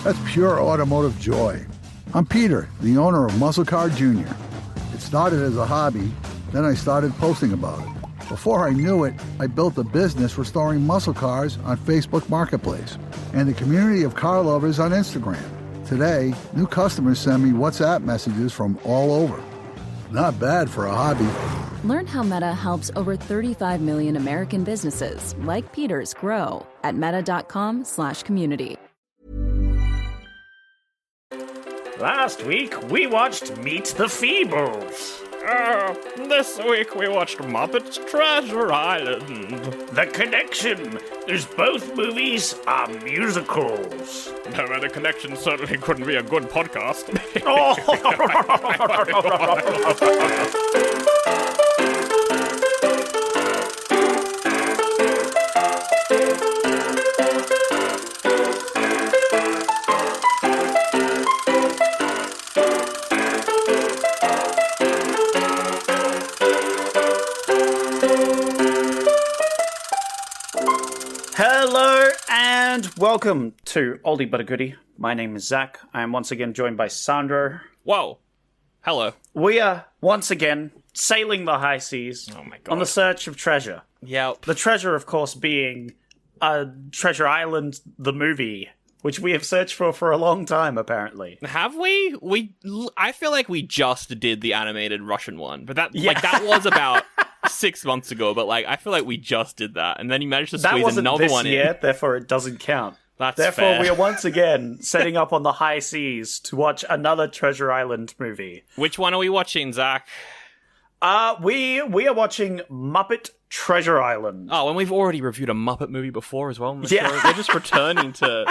That's pure automotive joy. I'm Peter, the owner of Muscle Car Jr. It started as a hobby, then I started posting about it. Before I knew it, I built a business restoring muscle cars on Facebook Marketplace and a community of car lovers on Instagram. Today, new customers send me WhatsApp messages from all over. Not bad for a hobby. Learn how Meta helps over 35 million American businesses, like Peter's, grow at meta.com/community. Last week, we watched Meet the Feebles. This week we watched Muppet Treasure Island. The Connection is both movies are musicals. No, The Connection certainly couldn't be a good podcast. Hello and welcome to Oldie but a Goodie. My name is Zach. I am once again joined by Sandro. Whoa. Hello. We are once again sailing the high seas on the search of treasure. Yep. The treasure, of course, being Treasure Island, the movie, which we have searched for a long time, apparently. Have we? I feel like we just did the animated Russian one, but that was about 6 months ago. But I feel like we just did that, and then you managed to squeeze another one in. That wasn't this year, therefore it doesn't count. Therefore, fair. we are once again setting up on the high seas to watch another Treasure Island movie. Which one are we watching, Zach? We are watching Muppet Treasure Island. Oh, and we've already reviewed a Muppet movie before as well. Yeah. We're just returning to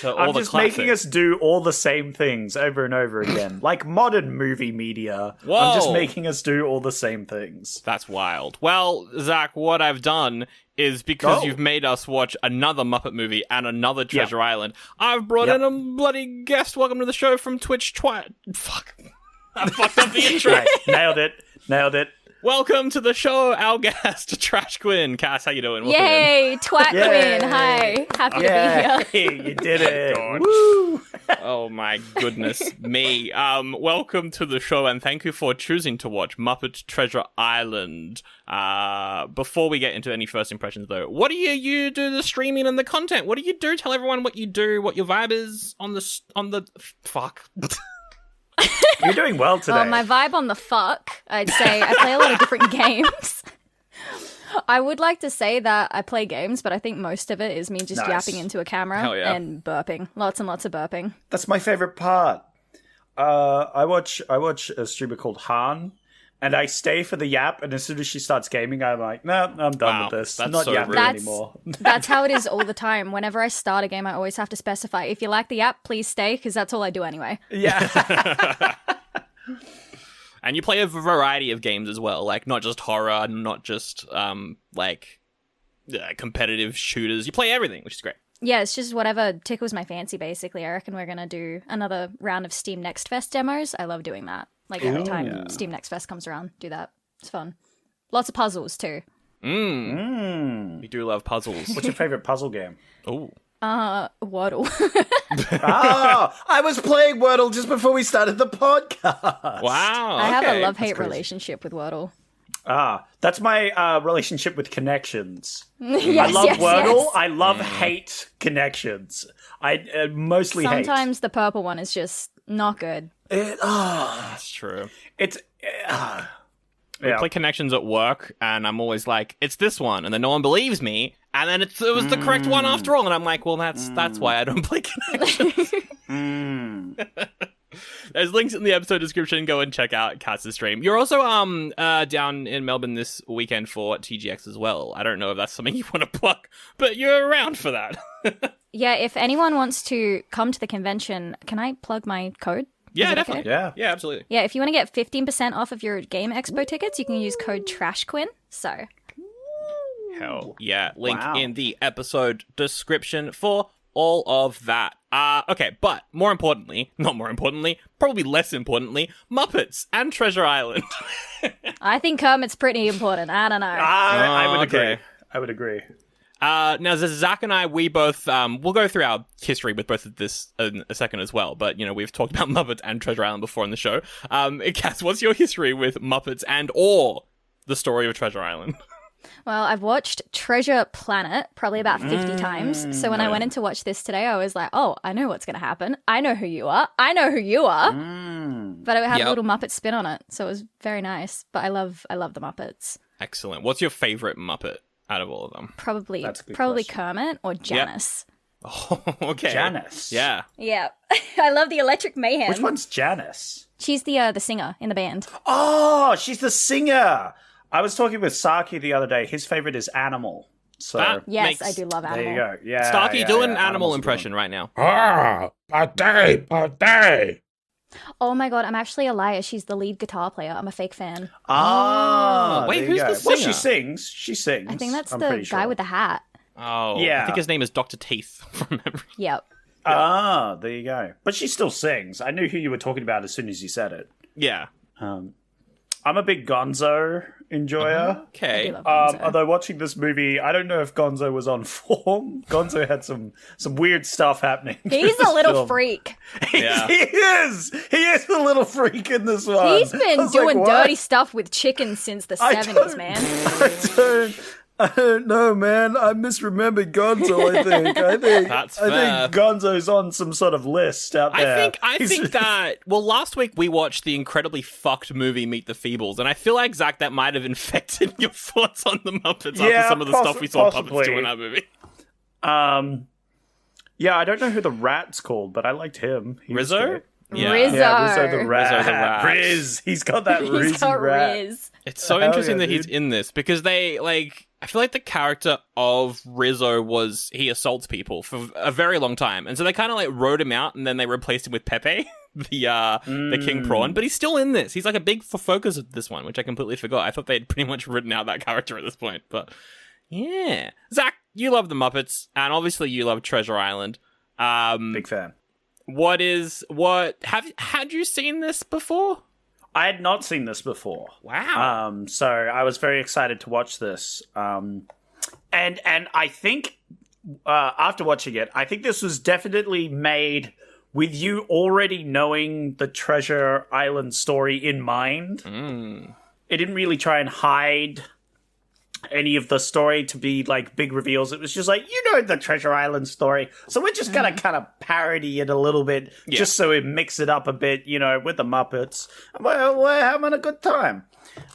all I'm the just classics. making us do all the same things over and over again. Like modern movie media. Whoa. I'm just making us do all the same things. That's wild. Well, Zach, what I've done is because you've made us watch another Muppet movie and another Treasure Island, I've brought in a bloody guest. Welcome to the show from Twitch. Fuck. I fucked up the intro. Right. Nailed it. Welcome to the show, our guest, TrashQuinn. Cass, how you doing? Yay, TwatQuinn. Hi, happy to be here. Hey, you did it. God. Woo! Oh my goodness me. Welcome to the show and thank you for choosing to watch Muppet Treasure Island. Before we get into any first impressions though, what do you do the streaming and the content? What do you do? Tell everyone what you do, what your vibe is on the fuck. You're doing well today. My vibe on the fuck, I'd say I play a lot of different games. I would like to say that I play games, but I think most of it is me just yapping into a camera and burping. Lots and lots of burping. That's my favorite part. I watch a streamer called Han, and I stay for the yap, and as soon as she starts gaming, I'm like, no, I'm done with this. I'm not yapping anymore. That's how it is all the time. Whenever I start a game, I always have to specify, if you like the yap, please stay, because that's all I do anyway. Yeah. And you play a variety of games as well, like not just horror, not just competitive shooters. You play everything, which is great. Yeah, it's just whatever tickles my fancy, basically. I reckon we're going to do another round of Steam Next Fest demos. I love doing that. Every time Steam Next Fest comes around, do that. It's fun. Lots of puzzles, too. We do love puzzles. What's your favorite puzzle game? Oh. Wordle. I was playing Wordle just before we started the podcast. Wow. I have a love-hate relationship with Wordle. That's my relationship with Connections. Yes, I love Wordle. Yes. I love hate Connections. I mostly hate. Sometimes the purple one is just not good. That's true. It's... We play Connections at work, and I'm always like, it's this one, and then no one believes me, and then it was the correct one after all, and I'm like, well, that's why I don't play Connections. There's links in the episode description. Go and check out Katz's stream. You're also down in Melbourne this weekend for TGX as well. I don't know if that's something you want to plug, but you're around for that. Yeah, if anyone wants to come to the convention, can I plug my code? Yeah, definitely. Okay? Yeah, absolutely. Yeah, if you want to get 15% off of your Game Expo tickets, you can use code TrashQuinn. So, hell yeah. Link in the episode description for all of that. Okay, but probably less importantly, Muppets and Treasure Island. I think Kermit's pretty important. I don't know. I would okay. agree. I would agree. Now, Zach and I, we both, we'll go through our history with both of this in a second as well, but, we've talked about Muppets and Treasure Island before in the show. Cass, what's your history with Muppets and or the story of Treasure Island? Well, I've watched Treasure Planet probably about 50 times. So when I went in to watch this today, I was like, oh, I know what's going to happen. I know who you are. I know who you are. But it had a little Muppet spin on it. So it was very nice. But I love the Muppets. Excellent. What's your favorite Muppet out of all of them? Probably Kermit or Janice. Yep. Oh, okay. Janice. Yeah. Yeah. I love the Electric Mayhem. Which one's Janice? She's the singer in the band. Oh, she's the singer. I was talking with Saki the other day. His favorite is Animal. So yes, I do love Animal. There you go. Yeah. Starkey, do an animal impression right now. Birthday. Oh my god, I'm actually a liar. She's the lead guitar player. I'm a fake fan. Wait, who's the singer? Well, she sings. I think that's the guy with the hat. Oh, yeah. I think his name is Dr. Teeth from memory. Yep. There you go. But she still sings. I knew who you were talking about as soon as you said it. Yeah. I'm a big Gonzo enjoyer. Okay. Although watching this movie, I don't know if Gonzo was on form. Gonzo had some weird stuff happening. He's a little freak. Yeah. He is. He is a little freak in this one. He's been doing dirty stuff with chickens since the 70s, man. I don't know, man. I misremembered Gonzo, I think. I think Gonzo's on some sort of list out there. I think that, last week we watched the incredibly fucked movie Meet the Feebles, and I feel like, Zach, that might have infected your thoughts on the Muppets after some of the stuff we saw puppets do in that movie. Yeah, I don't know who the rat's called, but I liked him. Rizzo? Yeah. Rizzo the rat. Riz. He's got that Rizzy rat. Riz. It's so interesting that he's in this, because I feel like the character of Rizzo he assaults people for a very long time. And so they kind of wrote him out and then they replaced him with Pepe, the king prawn. But he's still in this. He's a big focus of this one, which I completely forgot. I thought they'd pretty much written out that character at this point. But yeah. Zach, you love the Muppets, and obviously you love Treasure Island. Big fan. Had you seen this before? I had not seen this before. Wow. So I was very excited to watch this. And I think after watching it, I think this was definitely made with you already knowing the Treasure Island story in mind. It didn't really try and hide any of the story to be big reveals. It was just the Treasure Island story, so we're just gonna kind of parody it a little bit, just so we mix it up a bit, with the Muppets. We're having a good time,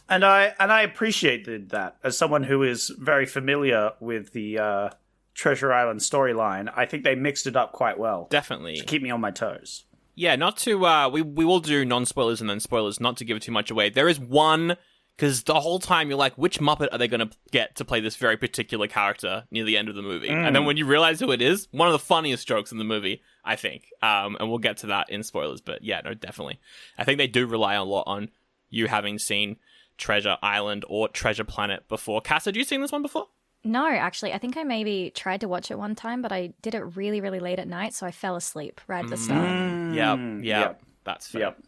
and I appreciated that as someone who is very familiar with the Treasure Island storyline. I think they mixed it up quite well, definitely, to keep me on my toes. Yeah, not to we will do non-spoilers and then spoilers, not to give too much away. There is one. Because the whole time you're like, which Muppet are they going to get to play this very particular character near the end of the movie? And then when you realize who it is, one of the funniest jokes in the movie, I think. And we'll get to that in spoilers. But yeah, no, definitely. I think they do rely a lot on you having seen Treasure Island or Treasure Planet before. Cass, had you seen this one before? No, actually. I think I maybe tried to watch it one time, but I did it really, really late at night, so I fell asleep right at the start. Yep. That's fair. Yep.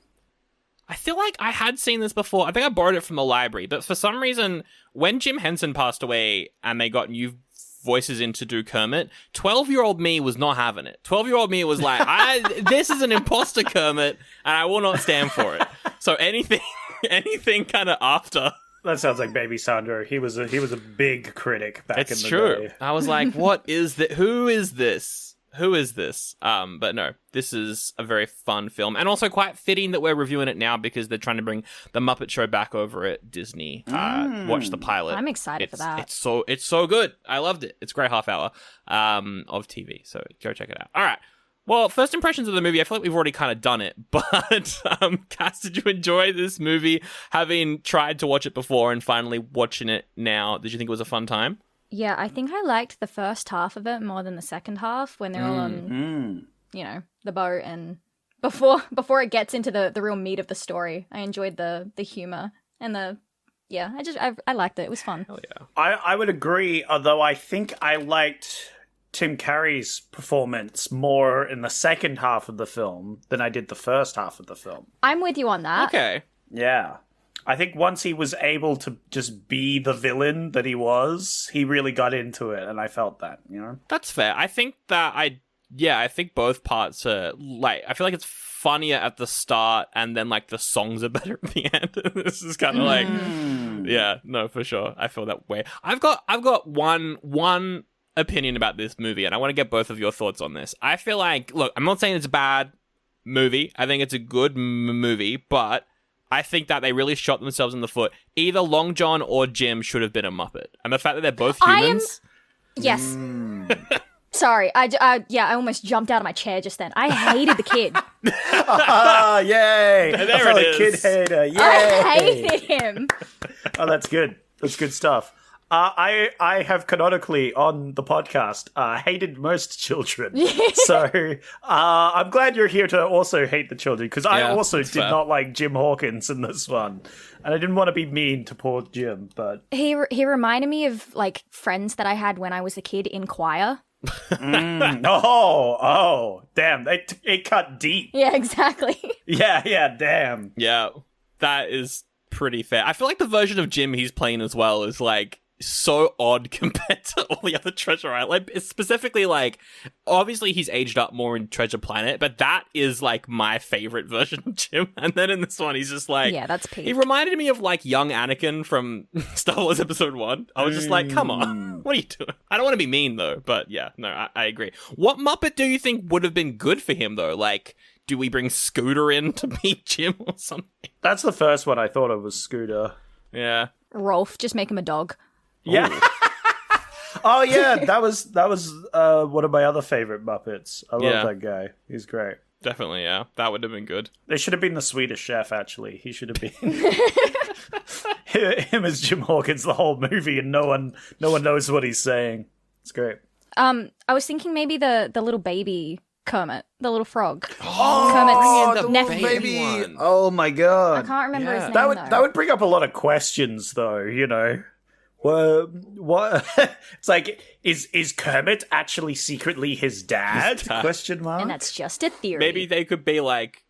I feel like I had seen this before. I think I borrowed it from the library, but for some reason, when Jim Henson passed away and they got new voices in to do Kermit, 12-year-old me was not having it. 12-year-old me was like, this is an imposter Kermit, and I will not stand for it. So anything kind of after. That sounds like Baby Sandro. He was a big critic back in the day. It's true. I was like, what is that? Who is this? Who is this? But no, this is a very fun film, and also quite fitting that we're reviewing it now because they're trying to bring the Muppet Show back over at Disney. Watch the pilot. I'm excited for that. It's so good. I loved it. It's a great half hour of TV, so go check it out. All right. Well, first impressions of the movie, I feel like we've already kind of done it, but Cass, did you enjoy this movie, having tried to watch it before and finally watching it now? Did you think it was a fun time? Yeah, I think I liked the first half of it more than the second half when they're all on, the boat, and before it gets into the real meat of the story. I enjoyed the humor and I liked it. It was fun. Oh yeah, I would agree. Although I think I liked Tim Curry's performance more in the second half of the film than I did the first half of the film. I'm with you on that. Okay. Yeah. I think once he was able to just be the villain that he was, he really got into it, and I felt that, you know? That's fair. I think that I think both parts are, like, I feel like it's funnier at the start, and then, like, the songs are better at the end. This is kind of like, yeah, no, for sure. I feel that way. I've got one opinion about this movie, and I want to get both of your thoughts on this. I feel like, look, I'm not saying it's a bad movie. I think it's a good movie, but I think that they really shot themselves in the foot. Either Long John or Jim should have been a Muppet. And the fact that they're both humans... Yes. Sorry, I almost jumped out of my chair just then. I hated the kid. Yay! There it is. Kid hater. Yay! I hated him. Oh, that's good. That's good stuff. I have canonically on the podcast hated most children. So I'm glad you're here to also hate the children, because I also did not like Jim Hawkins in this one. And I didn't want to be mean to poor Jim, but... He reminded me of, like, friends that I had when I was a kid in choir. Oh, damn. It cut deep. Yeah, exactly. Yeah, damn. Yeah, that is pretty fair. I feel like the version of Jim he's playing as well is, like, so odd compared to all the other Treasure Island. Like, it's specifically, like, obviously he's aged up more in Treasure Planet, but that is, like, my favorite version of Jim. And then in this one, he's just like... Yeah, that's peak. He reminded me of, like, young Anakin from Star Wars Episode 1. I was just like, come on, what are you doing? I don't want to be mean, though, but yeah, no, I agree. What Muppet do you think would have been good for him, though? Like, do we bring Scooter in to meet Jim or something? That's the first one I thought of, was Scooter. Yeah. Rolf, just make him a dog. Yeah. Oh yeah, that was one of my other favorite Muppets. I love that guy. He's great. Definitely, yeah. That would have been good. They should have been the Swedish Chef, actually. He should have been him as Jim Hawkins the whole movie, and no one knows what he's saying. It's great. I was thinking maybe the little baby Kermit, the little frog. Oh, Kermit's the nephew. baby! Oh my god! I can't remember his name. That would bring up a lot of questions, though. You know. What? It's like, is Kermit actually secretly his dad? Question mark. And that's just a theory. Maybe they could be like,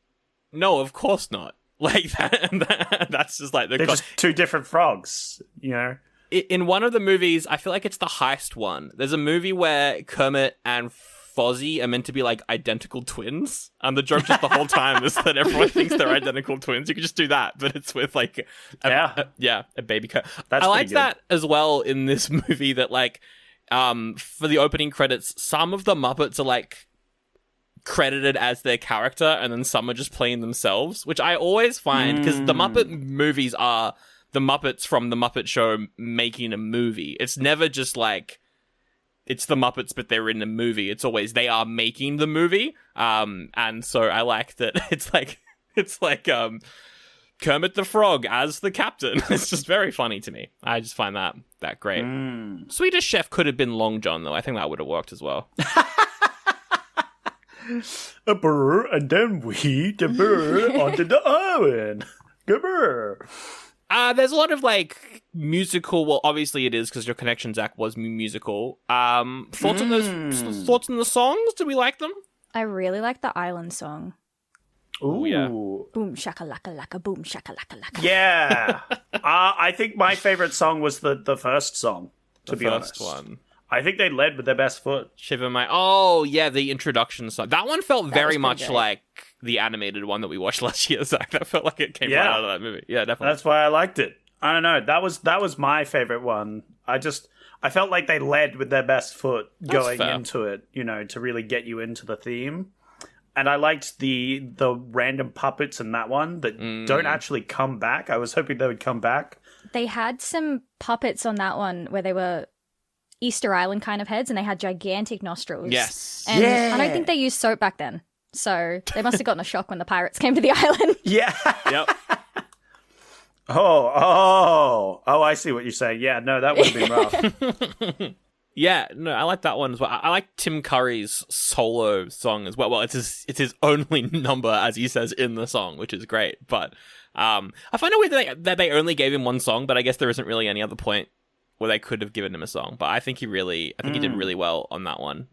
no, of course not. Like that. That's just like they're just two different frogs. You know. In one of the movies, I feel like it's the heist one. There's a movie where Kermit and Fozzie are meant to be like identical twins, and the joke just the whole time is that everyone thinks they're identical twins. You could just do that, but it's with like a baby Kermit. I like that as well in this movie, that like for the opening credits, some of the Muppets are like credited as their character, and then some are just playing themselves, which I always find, because the Muppet movies are the Muppets from the Muppet Show making a movie. It's never just like it's the Muppets, but they're in the movie. It's always they are making the movie. And so I like that it's like Kermit the Frog as the captain. It's just very funny to me. I just find that great. Swedish Chef could have been Long John, though. I think that would have worked as well. A burr, and then we the burr onto the oven. Gabber. There's a lot of like musical. Well, obviously it is because your connection, Zach, was musical. Thoughts on those? Thoughts on the songs? Do we like them? I really like the Island song. Ooh, yeah. Boom shakalaka laka, boom shakalaka laka. Yeah. I think my favorite song was the first song. To be honest, one. I think they led with their best foot. Shiver My... Oh, yeah, the introduction song. That one felt very much like the animated one that we watched last year, Zach. That felt like it came right out of that movie. Yeah, definitely. That's why I liked it. I don't know. That was my favorite one. I felt like they led with their best foot going into it, you know, to really get you into the theme. And I liked the random puppets in that one that don't actually come back. I was hoping they would come back. They had some puppets on that one where they were Easter Island kind of heads, and they had gigantic nostrils. Yes. And I don't think they used soap back then. So they must have gotten a shock when the pirates came to the island. Yeah. Yep. Oh, I see what you're saying. Yeah, no, that would have been rough. Yeah, no, I like that one as well. I like Tim Curry's solo song as well. Well, it's his only number, as he says in the song, which is great. But I find it weird that they only gave him one song, but I guess there isn't really any other point where they could have given him a song. But I think he did really well on that one.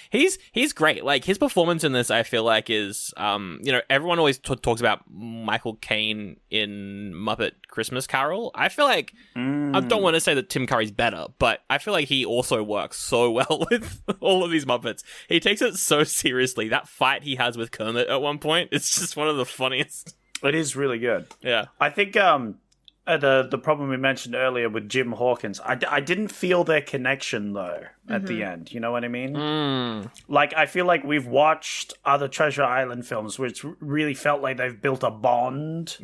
He's great. Like, his performance in this, I feel like, is everyone always talks about Michael Caine in Muppet Christmas Carol. I feel like I don't want to say that Tim Curry's better, but I feel like he also works so well with all of these Muppets. He takes it so seriously. That fight he has with Kermit at one point, it's just one of the funniest. It is really good. Yeah, I think the problem we mentioned earlier with Jim Hawkins, I didn't feel their connection, though, at the end. You know what I mean? Like, I feel like we've watched other Treasure Island films where it's really felt like they've built a bond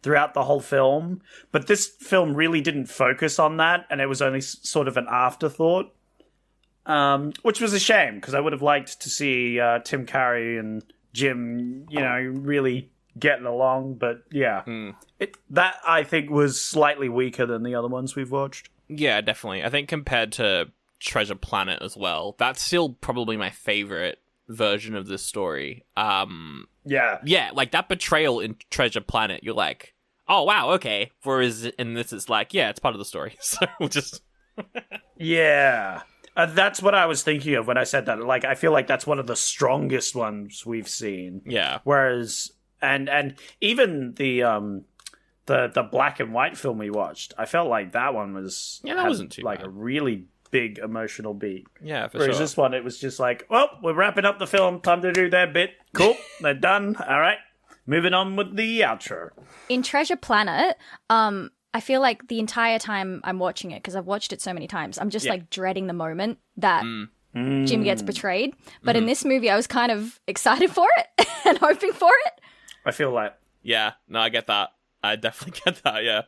throughout the whole film. But this film really didn't focus on that, and it was only sort of an afterthought, which was a shame, because I would have liked to see Tim Curry and Jim, really getting along, but that I think was slightly weaker than the other ones we've watched. Yeah, definitely. I think compared to Treasure Planet as well, that's still probably my favorite version of this story. Yeah, like that betrayal in Treasure Planet, you're like, oh wow, okay. Whereas in this, it's like, yeah, it's part of the story. So we'll just yeah. That's what I was thinking of when I said that. Like, I feel like that's one of the strongest ones we've seen. Yeah. Whereas and even the black and white film we watched, I felt like that one wasn't too like bad. A really big emotional beat. Yeah, for Whereas sure. this one, it was just like, well, we're wrapping up the film. Time to do their bit. Cool, they're done. All right, moving on with the outro. In Treasure Planet, I feel like the entire time I'm watching it, because I've watched it so many times, I'm just like dreading the moment that Jim gets betrayed. But in this movie, I was kind of excited for it and hoping for it. I feel like. Yeah, no, I get that. I definitely get that, yeah.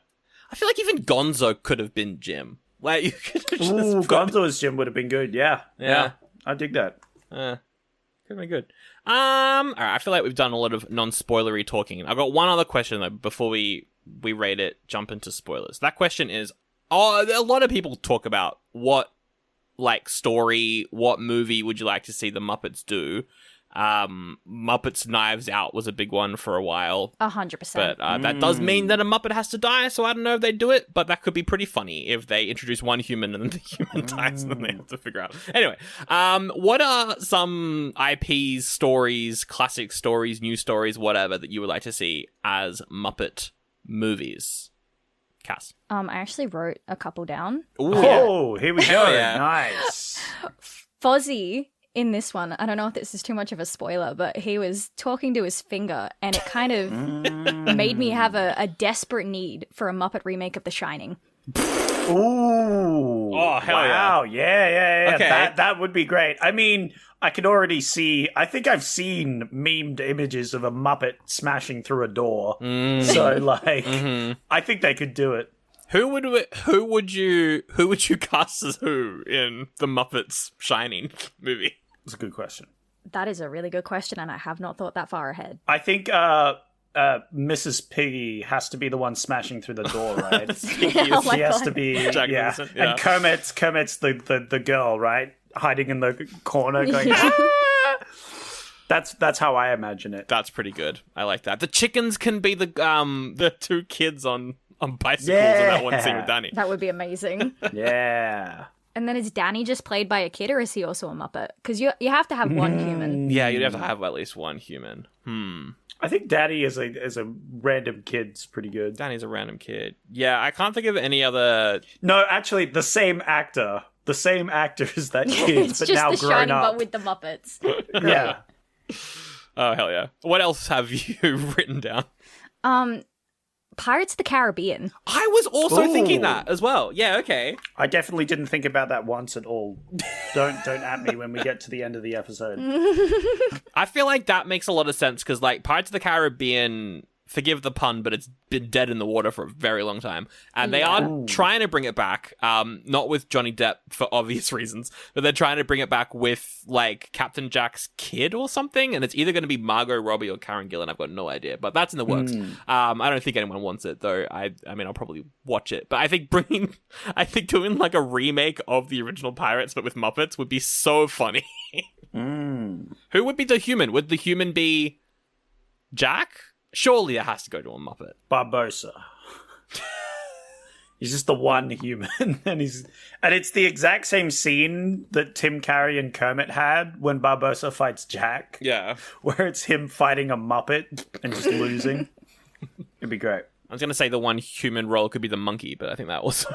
I feel like even Gonzo could have been Jim. Like, you could have just Gonzo as Jim would have been good, yeah. I dig that. Could have been good. Alright, I feel like we've done a lot of non-spoilery talking. I've got one other question, though, before we rate it, jump into spoilers. That question is, a lot of people talk about what, like, story, what movie would you like to see the Muppets do? Muppets Knives Out was a big one for a while. 100%. But that does mean that a Muppet has to die, so I don't know if they do it, but that could be pretty funny if they introduce one human and then the human dies and then they have to figure out. Anyway, what are some IPs, stories, classic stories, new stories, whatever, that you would like to see as Muppet movies? Cass. I actually wrote a couple down. Ooh. Oh, here we go. Yeah. Nice. Fozzie in this one, I don't know if this is too much of a spoiler, but he was talking to his finger, and it kind of made me have a desperate need for a Muppet remake of The Shining. Ooh. Oh, hell wow. Yeah. Okay. That would be great. I mean, I can already see, I think I've seen memed images of a Muppet smashing through a door. So, like, I think they could do it. Who would you cast as who in the Muppets Shining movie? That's a good question. That is a really good question, and I have not thought that far ahead. I think Mrs. Piggy has to be the one smashing through the door, right? She has to be, Jack yeah. Nicholson, yeah. And Kermit's the girl, right? Hiding in the corner going, That's how I imagine it. That's pretty good. I like that. The chickens can be the two kids on bicycles in that one scene with Danny. That would be amazing. Yeah. And then is Danny just played by a kid, or is he also a Muppet? Because you have to have one human. Yeah, you'd have to have at least one human. I think Daddy as a random kid's pretty good. Danny's a random kid. Yeah, I can't think of any other... No, actually, the same actor. The same actor as that kid, it's but just now The grown Shining, up. but with the Muppets. Yeah. Oh, hell yeah. What else have you written down? Pirates of the Caribbean. I was also Ooh. thinking that as well. Yeah, okay. I definitely didn't think about that once at all. Don't at me when we get to the end of the episode. I feel like that makes a lot of sense because, like, Pirates of the Caribbean, forgive the pun, but it's been dead in the water for a very long time. And they are trying to bring it back, not with Johnny Depp for obvious reasons, but they're trying to bring it back with, like, Captain Jack's kid or something. And it's either going to be Margot Robbie or Karen Gillan. I've got no idea, but that's in the works. I don't think anyone wants it, though. I mean, I'll probably watch it. But I think doing, like, a remake of the original Pirates, but with Muppets would be so funny. Who would be the human? Would the human be Jack? Surely it has to go to a Muppet. Barbosa. He's just the one human, and it's the exact same scene that Tim Curry and Kermit had when Barbossa fights Jack. Yeah, where it's him fighting a Muppet and just losing. It'd be great. I was gonna say the one human role could be the monkey, but I think that also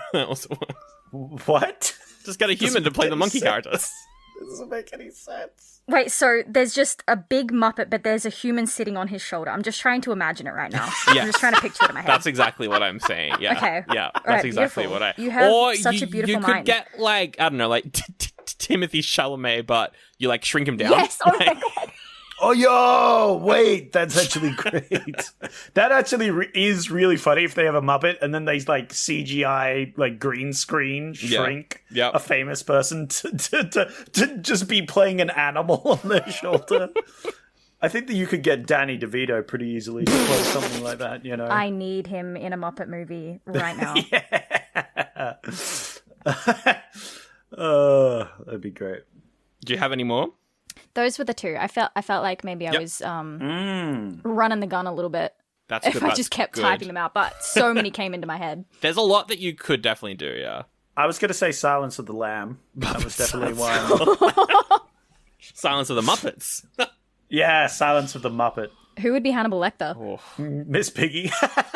What? Just get a human to play the monkey character. It doesn't make any sense. Wait, so there's just a big Muppet, but there's a human sitting on his shoulder. I'm just trying to imagine it right now. Yes. I'm just trying to picture it in my head. That's exactly what I'm saying. Yeah. Okay. Yeah, that's right, exactly beautiful. what I... You have such a beautiful you could mind. get, like, I don't know, like Timothy Chalamet, but you, like, shrink him down. Yes, oh my god. Oh, yo, wait, that's actually great. That actually is really funny if they have a Muppet and then they, like, CGI, like, green screen shrink a famous person to just be playing an animal on their shoulder. I think that you could get Danny DeVito pretty easily to play something like that, you know? I need him in a Muppet movie right now. That'd be great. Do you have any more? Those were the two. I felt like maybe I was running the gun a little bit. That's if good. I just kept typing them out, but so many came into my head. There's a lot that you could definitely do, yeah. I was going to say Silence of the Lamb. That was definitely one. Silence of the Muppets. Yeah, Silence of the Muppet. Who would be Hannibal Lecter? Oh. Miss Piggy.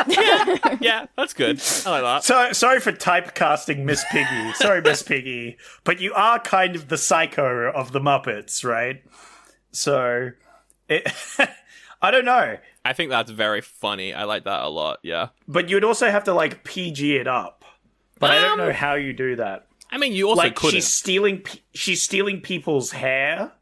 Yeah, that's good. I like that. Sorry for typecasting Miss Piggy. Sorry, Miss Piggy. But you are kind of the psycho of the Muppets, right? So, I don't know. I think that's very funny. I like that a lot, yeah. But you'd also have to, like, PG it up. But I don't know how you do that. I mean, you also like, couldn't. She's stealing people's hair.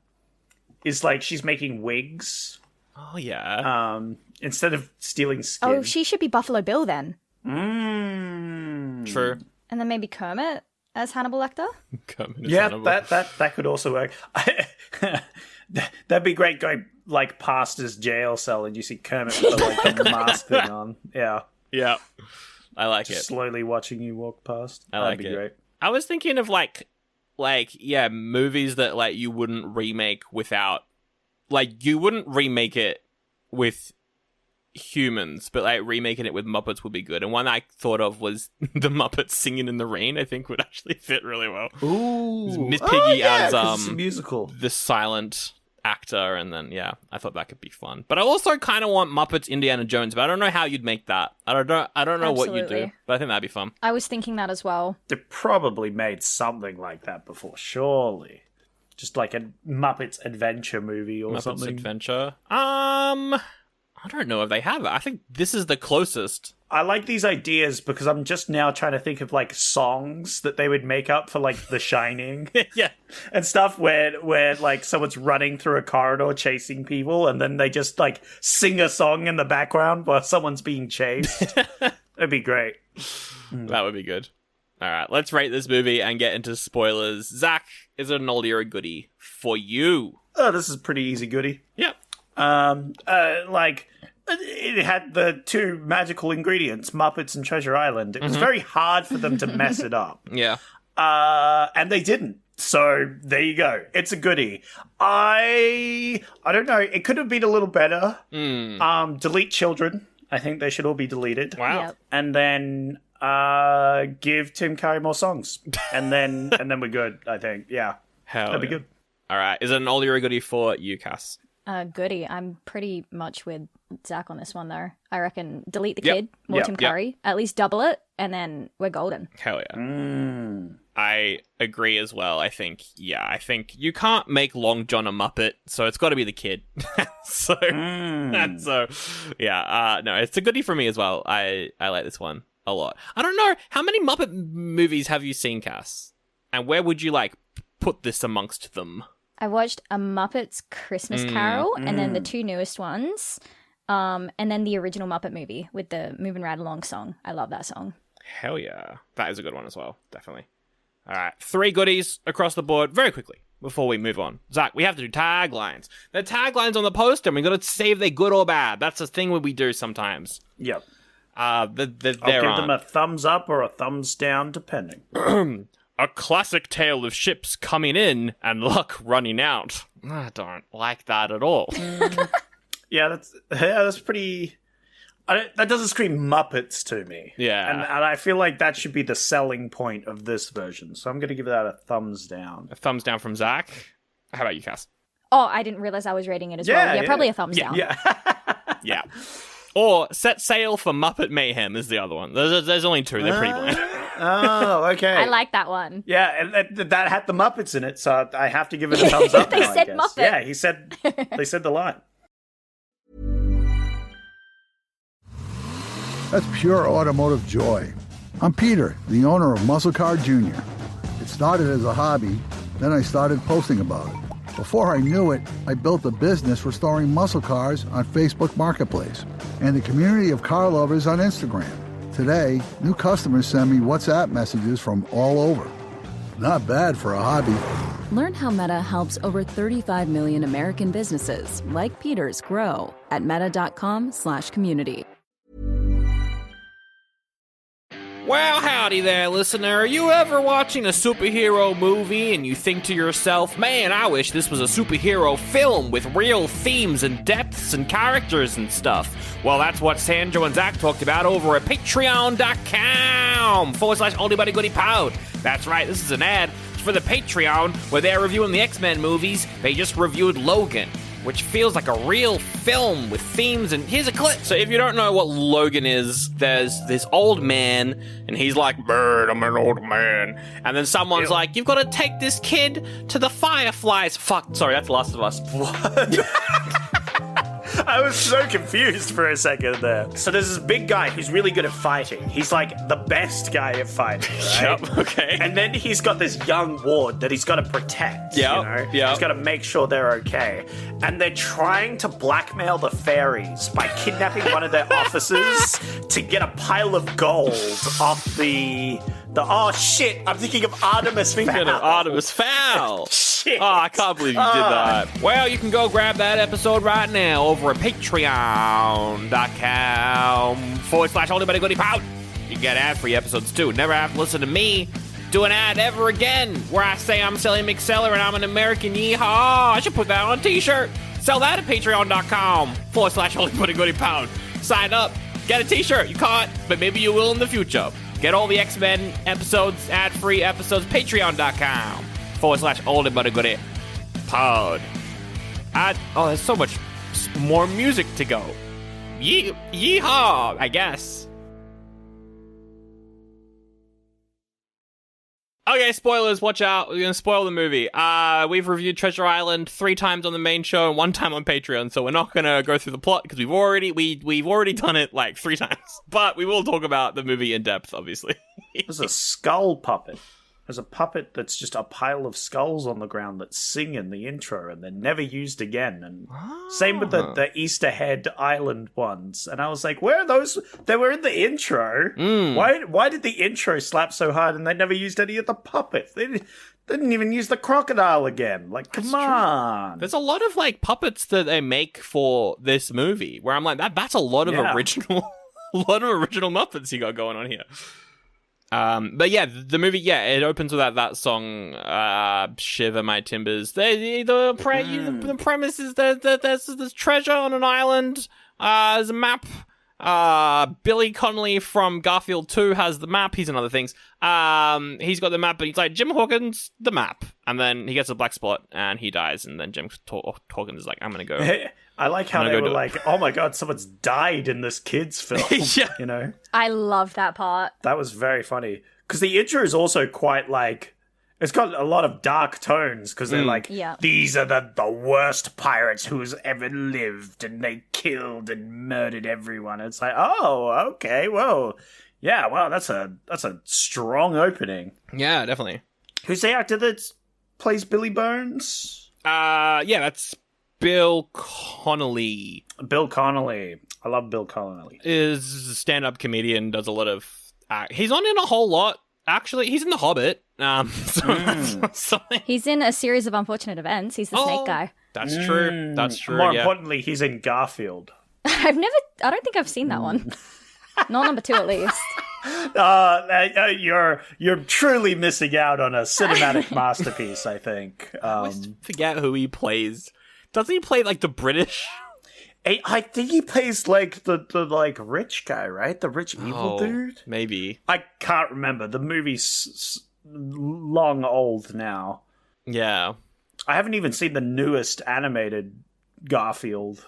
It's like she's making wigs. Oh, yeah. Instead of stealing skin. Oh, she should be Buffalo Bill then. True. And then maybe Kermit as Hannibal Lecter? Kermit as Hannibal. Hannibal. that could also work. That'd be great going, like, past his jail cell and you see Kermit with the mask thing on. Yeah. Yeah. I like Just it. slowly watching you walk past. I like That'd be it. great. I was thinking of, movies that, like, you wouldn't remake without... Like, you wouldn't remake it with humans, but, like, remaking it with Muppets would be good. And one I thought of was the Muppets Singing in the Rain, I think would actually fit really well. Ooh. Miss Piggy as it's a musical. the silent actor, and then, yeah, I thought that could be fun. But I also kind of want Muppets Indiana Jones, but I don't know how you'd make that. I don't know what you'd do, Absolutely. but I think that'd be fun. I was thinking that as well. They probably made something like that before, surely. Just like a Muppets Adventure movie or Muppets something. Adventure. I don't know if they have it. I think this is the closest. I like these ideas because I'm just now trying to think of, like, songs that they would make up for, like, The Shining. Yeah. And stuff where like someone's running through a corridor chasing people and then they just, like, sing a song in the background while someone's being chased. That'd be great. That would be good. All right, let's rate this movie and get into spoilers. Zach, is it an oldie or a goodie for you? Oh, this is pretty easy goodie. Yep. Like, it had the two magical ingredients, Muppets and Treasure Island. It was very hard for them to mess it up. Yeah. And they didn't. So there you go. It's a goodie. I don't know. It could have been a little better. Delete children. I think they should all be deleted. Wow. Yep. And then give Tim Curry more songs. And then we're good, I think. Yeah. That'd be good. All right. Is it an oldie or a goodie for you, Cass? Goodie. I'm pretty much with Zach on this one, though. I reckon delete the Yep. kid, more Yep. Tim Yep. Curry, at least double it, and then we're golden. Hell yeah. I agree as well. I think you can't make Long John a Muppet, so it's got to be the kid. So yeah. No, it's a goodie for me as well. I like this one a lot. I don't know, how many Muppet movies have you seen, Cass? And where would you, like, put this amongst them? I watched A Muppet's Christmas Carol, and then the two newest ones, and then the original Muppet movie with the Moving Right Along song. I love that song. Hell yeah. That is a good one as well, definitely. All right, 3 goodies across the board very quickly before we move on. Zach, we have to do taglines. The taglines on the poster, and we got to say if they're good or bad. That's the thing we do sometimes. Yep. I'll give them a thumbs up or a thumbs down, depending. A classic tale of ships coming in and luck running out. I don't like that at all. Yeah, that's pretty... that doesn't scream Muppets to me. Yeah. And I feel like that should be the selling point of this version. So I'm going to give that a thumbs down. A thumbs down from Zach. How about you, Cass? Oh, I didn't realize I was rating it as well. Yeah, probably a thumbs down. Yeah. Yeah. Or Set Sail for Muppet Mayhem is the other one. There's only two. They're pretty bland. Oh, okay. I like that one. Yeah, and that had the Muppets in it, so I have to give it a thumbs up. They now, said I guess. Muppet. Yeah, they said the line. That's pure automotive joy. I'm Peter, the owner of Muscle Car Jr. It started as a hobby, then I started posting about it. Before I knew it, I built a business restoring muscle cars on Facebook Marketplace and a community of car lovers on Instagram. Today, new customers send me WhatsApp messages from all over. Not bad for a hobby. Learn how Meta helps over 35 million American businesses like Peter's grow at meta.com/community. Well, howdy there, listener. Are you ever watching a superhero movie and you think to yourself, man, I wish this was a superhero film with real themes and depths and characters and stuff? Well, that's what Sandro and Zach talked about over at patreon.com/Oldie Buddy Goodie Pod. That's right, this is an ad for the Patreon where they're reviewing the X-Men movies. They just reviewed Logan, which feels like a real film with themes, and here's a clip. So if you don't know what Logan is, there's this old man, and he's like, "Bird, I'm an old man." And then someone's like, "You've got to take this kid to the Fireflies." Fuck, sorry, that's Last of Us. What? I was so confused for a second there. So there's this big guy who's really good at fighting. He's like the best guy at fighting, right? Yep, okay. And then he's got this young ward that he's got to protect, Yep, you know? yep. He's got to make sure they're okay. And they're trying to blackmail the fairies by kidnapping one of their officers to get a pile of gold off the oh shit, I'm thinking of Artemis Fowl. Thinking of Artemis Fowl. Shit. Oh, I can't believe you did that. Well, you can go grab that episode right now over at patreon.com/Oldie Buddy Goodie Pod. You get ad-free episodes too. Never have to listen to me do an ad ever again where I say I'm Sally McSeller and I'm an American yeehaw. I should put that on a t-shirt. Sell that at patreon.com/Oldie Buddy Goodie Pod. Sign up, get a t-shirt. You can't, but maybe you will in the future. Get all the X-Men episodes, ad-free episodes, patreon.com/Oldie Buddy Goodie Pod. There's so much more music to go. Yeehaw, I guess. Okay, spoilers, watch out. We're going to spoil the movie. We've reviewed Treasure Island 3 times on the main show and 1 time on Patreon, so we're not going to go through the plot because we've already done it like 3 times. But we will talk about the movie in depth, obviously. There's a skull puppet. There's a puppet that's just a pile of skulls on the ground that sing in the intro and they're never used again. And same with the Easter Head Island ones. And I was like, where are those? They were in the intro. Why did the intro slap so hard and they never used any of the puppets? They didn't even use the crocodile again. Like, come on. There's a lot of like puppets that they make for this movie where I'm like, that's a lot of original Muppets you got going on here. But yeah, the movie, it opens with that song, Shiver My Timbers. The premise is that there's treasure on an island, there's a map, Billy Connolly from Garfield 2 has the map, he's in other things, he's got the map, but he's like, Jim Hawkins, the map, and then he gets a black spot, and he dies, and then Jim Hawkins is like, I'm gonna go... I like how they were like, oh my god, someone's died in this kid's film. Yeah. You know? I love that part. That was very funny. Because the intro is also quite like, it's got a lot of dark tones because they're like, these are the worst pirates who's ever lived and they killed and murdered everyone. It's like, oh, okay, well, yeah, well, that's a strong opening. Yeah, definitely. Who's the actor that plays Billy Bones? That's Bill Connolly. Bill Connolly. I love Bill Connolly. Is a stand-up comedian, does a lot of... he's on in a whole lot. Actually, he's in The Hobbit. That's something. He's in a series of unfortunate events. He's the snake guy. That's true. That's true, More importantly, he's in Garfield. I don't think I've seen that one. Not number 2, at least. You're truly missing out on a cinematic masterpiece, I think. I always forget who he plays. Doesn't he play, like, the British? I think he plays like the like rich guy, right? The rich evil dude. Maybe. I can't remember. The movie's long old now. Yeah. I haven't even seen the newest animated Garfield.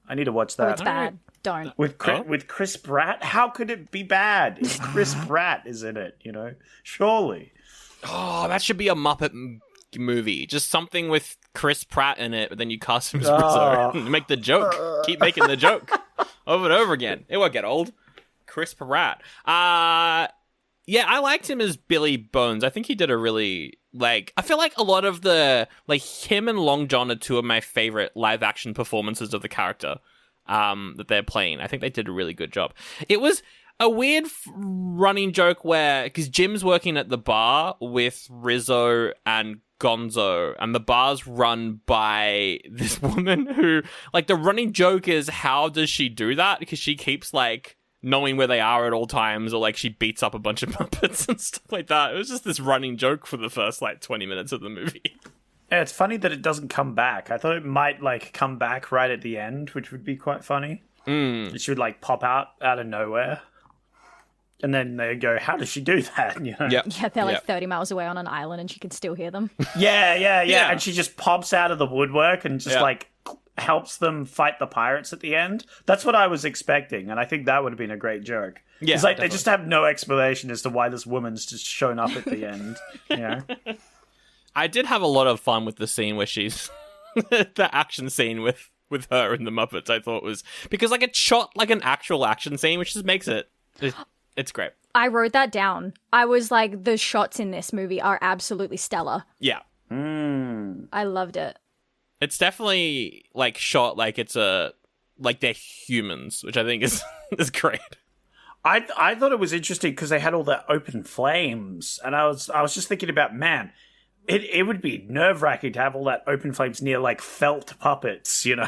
I need to watch that. Oh, it's bad. Don't. With Chris Pratt? How could it be bad? It's Chris Pratt is in it, you know? Surely. Oh, that should be a Muppet movie. Just something with Chris Pratt in it, but then you cast him as Rizzo. You make the joke. Keep making the joke. Over and over again. It won't get old. Chris Pratt. Yeah, I liked him as Billy Bones. I think he did a really, like, I feel like a lot of the, like, him and Long John are two of my favorite live-action performances of the character that they're playing. I think they did a really good job. It was a weird running joke where, because Jim's working at the bar with Rizzo and Gonzo, and the bar's run by this woman who, like, the running joke is, how does she do that? Because she keeps, like, knowing where they are at all times, or like she beats up a bunch of Muppets and stuff like that. It was just this running joke for the first like 20 minutes of the movie. Yeah, it's funny that it doesn't come back. I thought it might like come back right at the end, which would be quite funny. It should like pop out of nowhere. And then they go, how does she do that? You know? Yeah, they're like 30 miles away on an island and she can still hear them. Yeah. And she just pops out of the woodwork and just like helps them fight the pirates at the end. That's what I was expecting, and I think that would have been a great joke. Yeah, it's like definitely. They just have no explanation as to why this woman's just shown up at the end. You know? I did have a lot of fun with the scene where she's the action scene with her and the Muppets. I thought was because like it's shot like an actual action scene, which just makes it's great. I wrote that down. I was like, the shots in this movie are absolutely stellar. Yeah. I loved it. It's definitely like shot like it's like they're humans, which I think is great. I thought it was interesting because they had all the open flames, and I was just thinking about, man, it would be nerve-wracking to have all that open flames near like felt puppets, you know?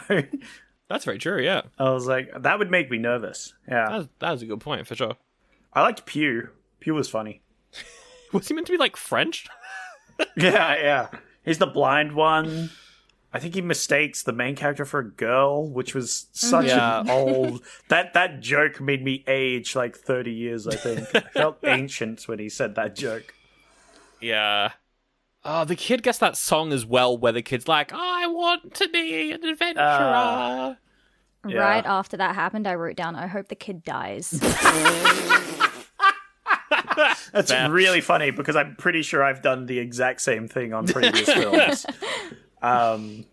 That's very true. Yeah, I was like, that would make me nervous. Yeah, that was a good point for sure. I liked Pew. Pew was funny. Was he meant to be like French? Yeah. He's the blind one. I think he mistakes the main character for a girl, which was such an old... That joke made me age like 30 years, I think. I felt ancient when he said that joke. Yeah. Oh, the kid gets that song as well, where the kid's like, I want to be an adventurer. Right after that happened, I wrote down, I hope the kid dies. That's really funny, because I'm pretty sure I've done the exact same thing on previous films. I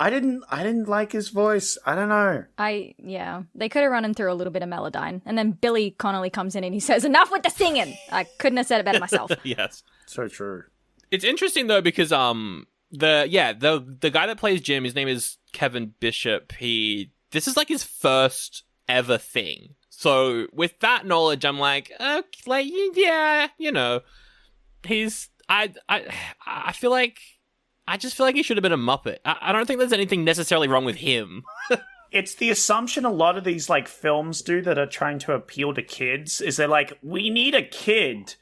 didn't like his voice. I don't know. They could have run him through a little bit of Melodyne, and then Billy Connolly comes in and he says, enough with the singing. I couldn't have said it better myself. Yes, so true. It's interesting though, because the guy that plays Jim, his name is Kevin Bishop. This is like his first ever thing. So with that knowledge, I'm like, you know, I feel like he should have been a Muppet. I don't think there's anything necessarily wrong with him. It's the assumption a lot of these like films do that are trying to appeal to kids is they're like, we need a kid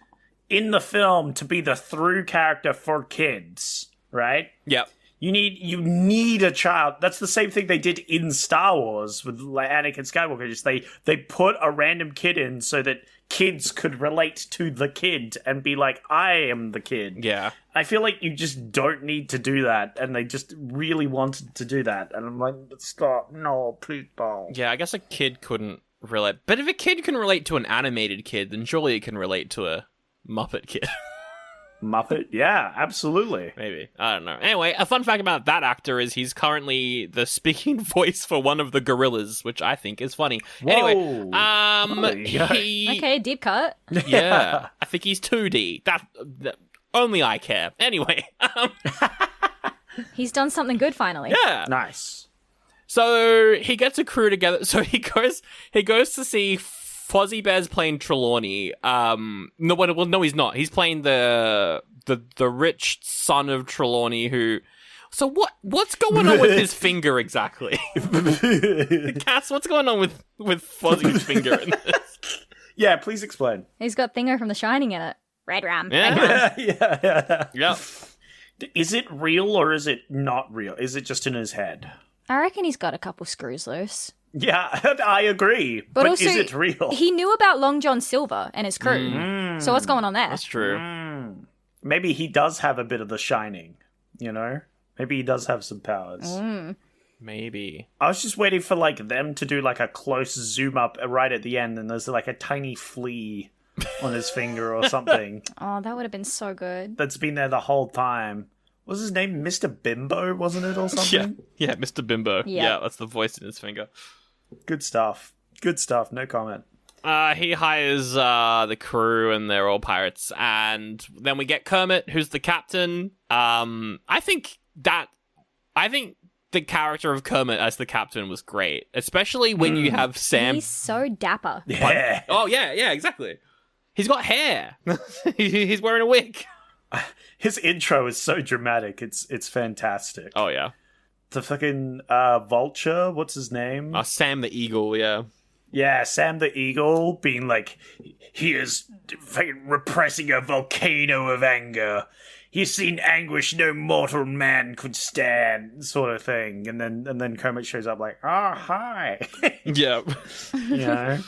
in the film to be the through character for kids, right? Yep. You need a child. That's the same thing they did in Star Wars with like Anakin Skywalker. Just they put a random kid in so that kids could relate to the kid and be like, I am the kid. Yeah. I feel like you just don't need to do that, and they just really wanted to do that. And I'm like, stop. No, please don't. Yeah, I guess a kid couldn't relate. But if a kid can relate to an animated kid, then surely it can relate to a Muppet kid. Muppet? Yeah, absolutely. Maybe. I don't know. Anyway, a fun fact about that actor is he's currently the speaking voice for one of the gorillas, which I think is funny. Whoa. Anyway, Okay, deep cut. Yeah, I think he's 2D. That only I care. Anyway. He's done something good finally. Yeah. Nice. So he gets a crew together. So he goes to see Fozzie Bear's playing Trelawney. No, he's not. He's playing the rich son of Trelawney who... So what's going on with his finger exactly? Cass, what's going on with Fozzie's finger in this? Yeah, please explain. He's got Thingo from The Shining in it. Red rum. Yeah. Yeah. Yep. Is it real or is it not real? Is it just in his head? I reckon he's got a couple screws loose. Yeah, I agree. But also, is it real? He knew about Long John Silver and his crew. So what's going on there? That's true. Maybe he does have a bit of the Shining, you know? Maybe he does have some powers. Maybe. I was just waiting for, like, them to do, like, a close zoom up right at the end, and there's, like, a tiny flea on his finger or something. Oh, that would have been so good. That's been there the whole time. What was his name? Mr. Bimbo, wasn't it, or something? Yeah, Mr. Bimbo. Yeah. Yeah, that's the voice in his finger. Good stuff. Good stuff. No comment. He hires the crew, and they're all pirates. And then we get Kermit, who's the captain. I think the character of Kermit as the captain was great, especially when you have Sam. He's so dapper. Yeah. Yeah, exactly. He's got hair. He's wearing a wig. His intro is so dramatic. It's fantastic. Oh, yeah. The fucking vulture, what's his name? Sam the Eagle, yeah. Yeah, Sam the Eagle being like, he is fucking repressing a volcano of anger. He's seen anguish no mortal man could stand, sort of thing. And then Kermit shows up like, hi. Yeah. You know?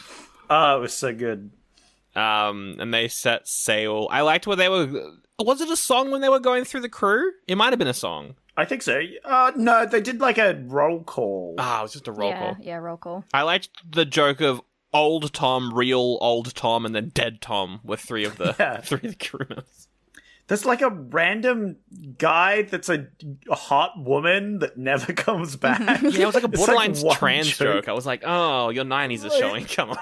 Oh, it was so good. And they set sail. I liked what they were... Was it a song when they were going through the crew? It might have been a song. I think so. No, they did like a roll call. It was just a roll call. Yeah, roll call. I liked the joke of old Tom, real old Tom, and then dead Tom with three of the crew members. There's like a random guy that's a hot woman that never comes back. Yeah, it was like a borderline like trans joke. I was like, oh, your 90s is showing. Come on.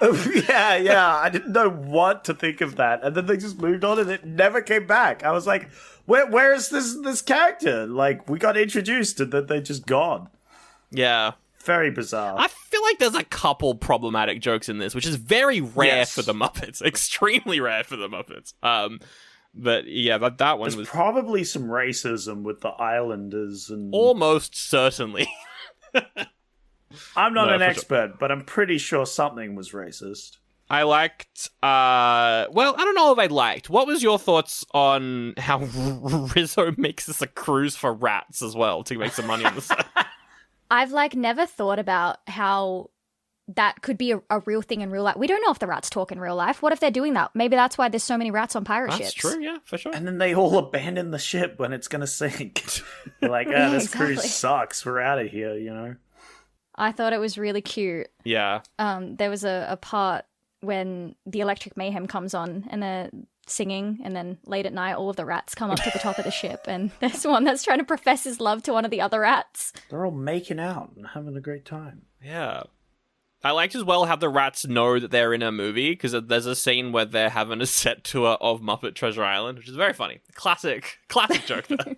Yeah. I didn't know what to think of that. And then they just moved on and it never came back. I was like, where is this character? Like, we got introduced and then they just gone. Yeah. Very bizarre. I feel like there's a couple problematic jokes in this, which is very rare for the Muppets. Extremely rare for the Muppets. But yeah, that one was probably some racism with the Islanders and almost certainly. I'm not an expert, but I'm pretty sure something was racist. I liked well, I don't know if I liked. What was your thoughts on how Rizzo makes this a cruise for rats as well to make some money on the side? I've never thought about how that could be a real thing in real life. We don't know if the rats talk in real life. What if they're doing that? Maybe that's why there's so many rats on pirate ships. That's true, yeah, for sure. And then they all abandon the ship when it's going to sink. They're like, this cruise sucks. We're out of here, you know? I thought it was really cute. Yeah. There was a part when the Electric Mayhem comes on and they're singing, and then late at night all of the rats come up to the top of the ship, and there's one that's trying to profess his love to one of the other rats. They're all making out and having a great time. Yeah. I liked as well how the rats know that they're in a movie, because there's a scene where they're having a set tour of Muppet Treasure Island, which is very funny. Classic joke there.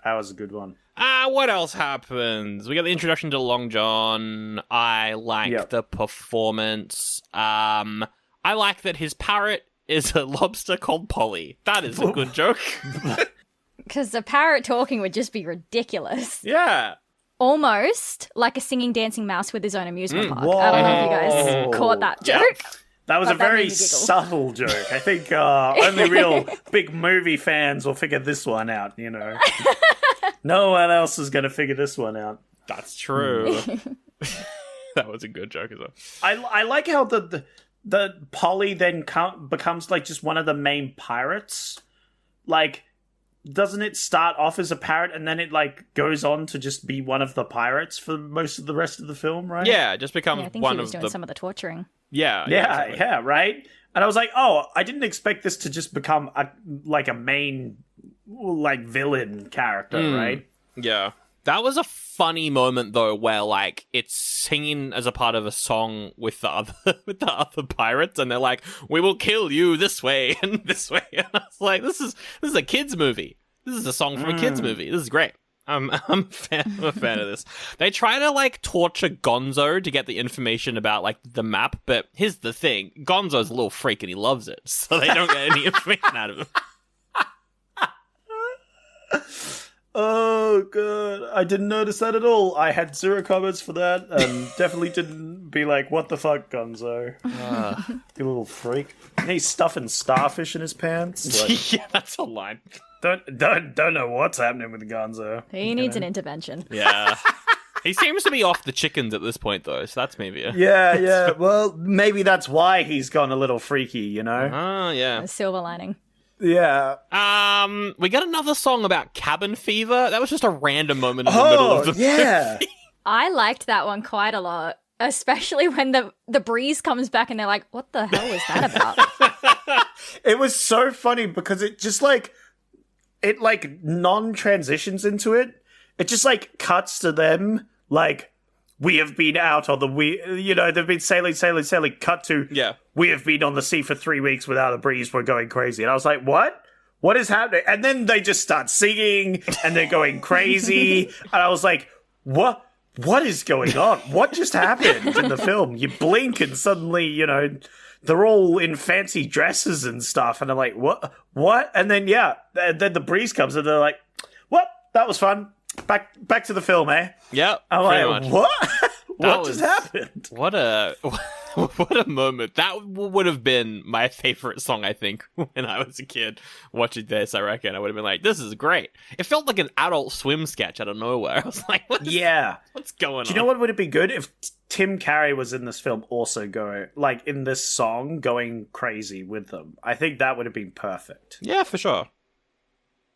That was a good one. What else happens? We got the introduction to Long John. I like the performance. I like that his parrot is a lobster called Polly. That is a good joke. Because the parrot talking would just be ridiculous. Yeah. Almost like a singing, dancing mouse with his own amusement park. Whoa. I don't know if you guys caught that joke. That was a very subtle joke. I think only real big movie fans will figure this one out, you know. No one else is going to figure this one out. That's true. That was a good joke as well. I like how the Polly then becomes like just one of the main pirates. Like, doesn't it start off as a parrot and then it like goes on to just be one of the pirates for most of the rest of the film, right? Yeah, it just becomes I think one he was of doing some of the torturing. Yeah, exactly. Right. And I was like, I didn't expect this to just become a main like villain character, right? Yeah. That was a funny moment though, where like it's singing as a part of a song with the other pirates, and they're like, "We will kill you this way and this way." And I was like, "This is a kids movie. This is a song from a kids movie. This is great." I'm a fan of this. They try to like torture Gonzo to get the information about like the map, but here's the thing: Gonzo's a little freak and he loves it, so they don't get any information out of him. Oh, God. I didn't notice that at all. I had zero comments for that, and definitely didn't be like, what the fuck, Gonzo? You little freak. And he's stuffing starfish in his pants. Like, yeah, that's a line. Don't know what's happening with Gonzo. He needs an intervention. Yeah. He seems to be off the chickens at this point, though, so that's maybe Yeah. Well, maybe that's why he's gone a little freaky, you know? Oh, yeah. A silver lining. Yeah. We got another song about cabin fever. That was just a random moment in the middle of the movie. I liked that one quite a lot, especially when the breeze comes back and they're like, what the hell was that about? It was so funny because it just it non-transitions into it. It just cuts to them we have been out on they've been sailing, cut to, we have been on the sea for 3 weeks without a breeze, we're going crazy. And I was like, what? What is happening? And then they just start singing, and they're going crazy, and I was like, what? What is going on? What just happened in the film? You blink, and suddenly, they're all in fancy dresses and stuff, and I'm like, what? And then, then the breeze comes, and they're like, well, that was fun. Back to the film, eh? Yep. I'm like, much. what? What just happened? What a moment. That would have been my favorite song, I think, when I was a kid watching this, I reckon. I would have been like, this is great. It felt like an Adult Swim sketch out of nowhere. I was like, what's going on? Do you know what would have been good? If Tim Curry was in this film also going, in this song, going crazy with them. I think that would have been perfect. Yeah, for sure.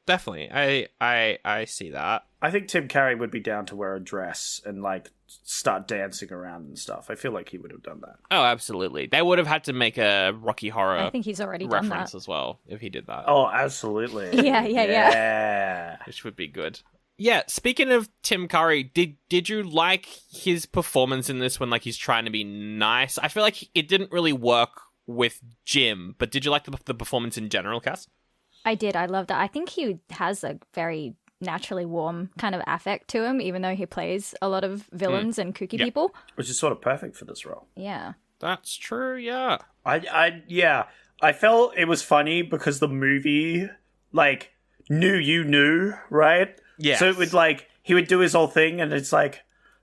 Definitely. I see that. I think Tim Curry would be down to wear a dress and start dancing around and stuff. I feel like he would have done that. Oh, absolutely. They would have had to make a Rocky Horror I think he's already done reference that as well if he did that. Oh, absolutely. Yeah. Which would be good. Yeah, speaking of Tim Curry, did you like his performance in this when he's trying to be nice? I feel like it didn't really work with Jim, but did you like the performance in general, Cass? I did. I loved it. I think he has a very naturally warm kind of affect to him, even though he plays a lot of villains and kooky people. Which is sort of perfect for this role. Yeah. That's true, yeah. I felt it was funny because the movie, knew you knew, right? Yeah. So it would, he would do his whole thing, and it's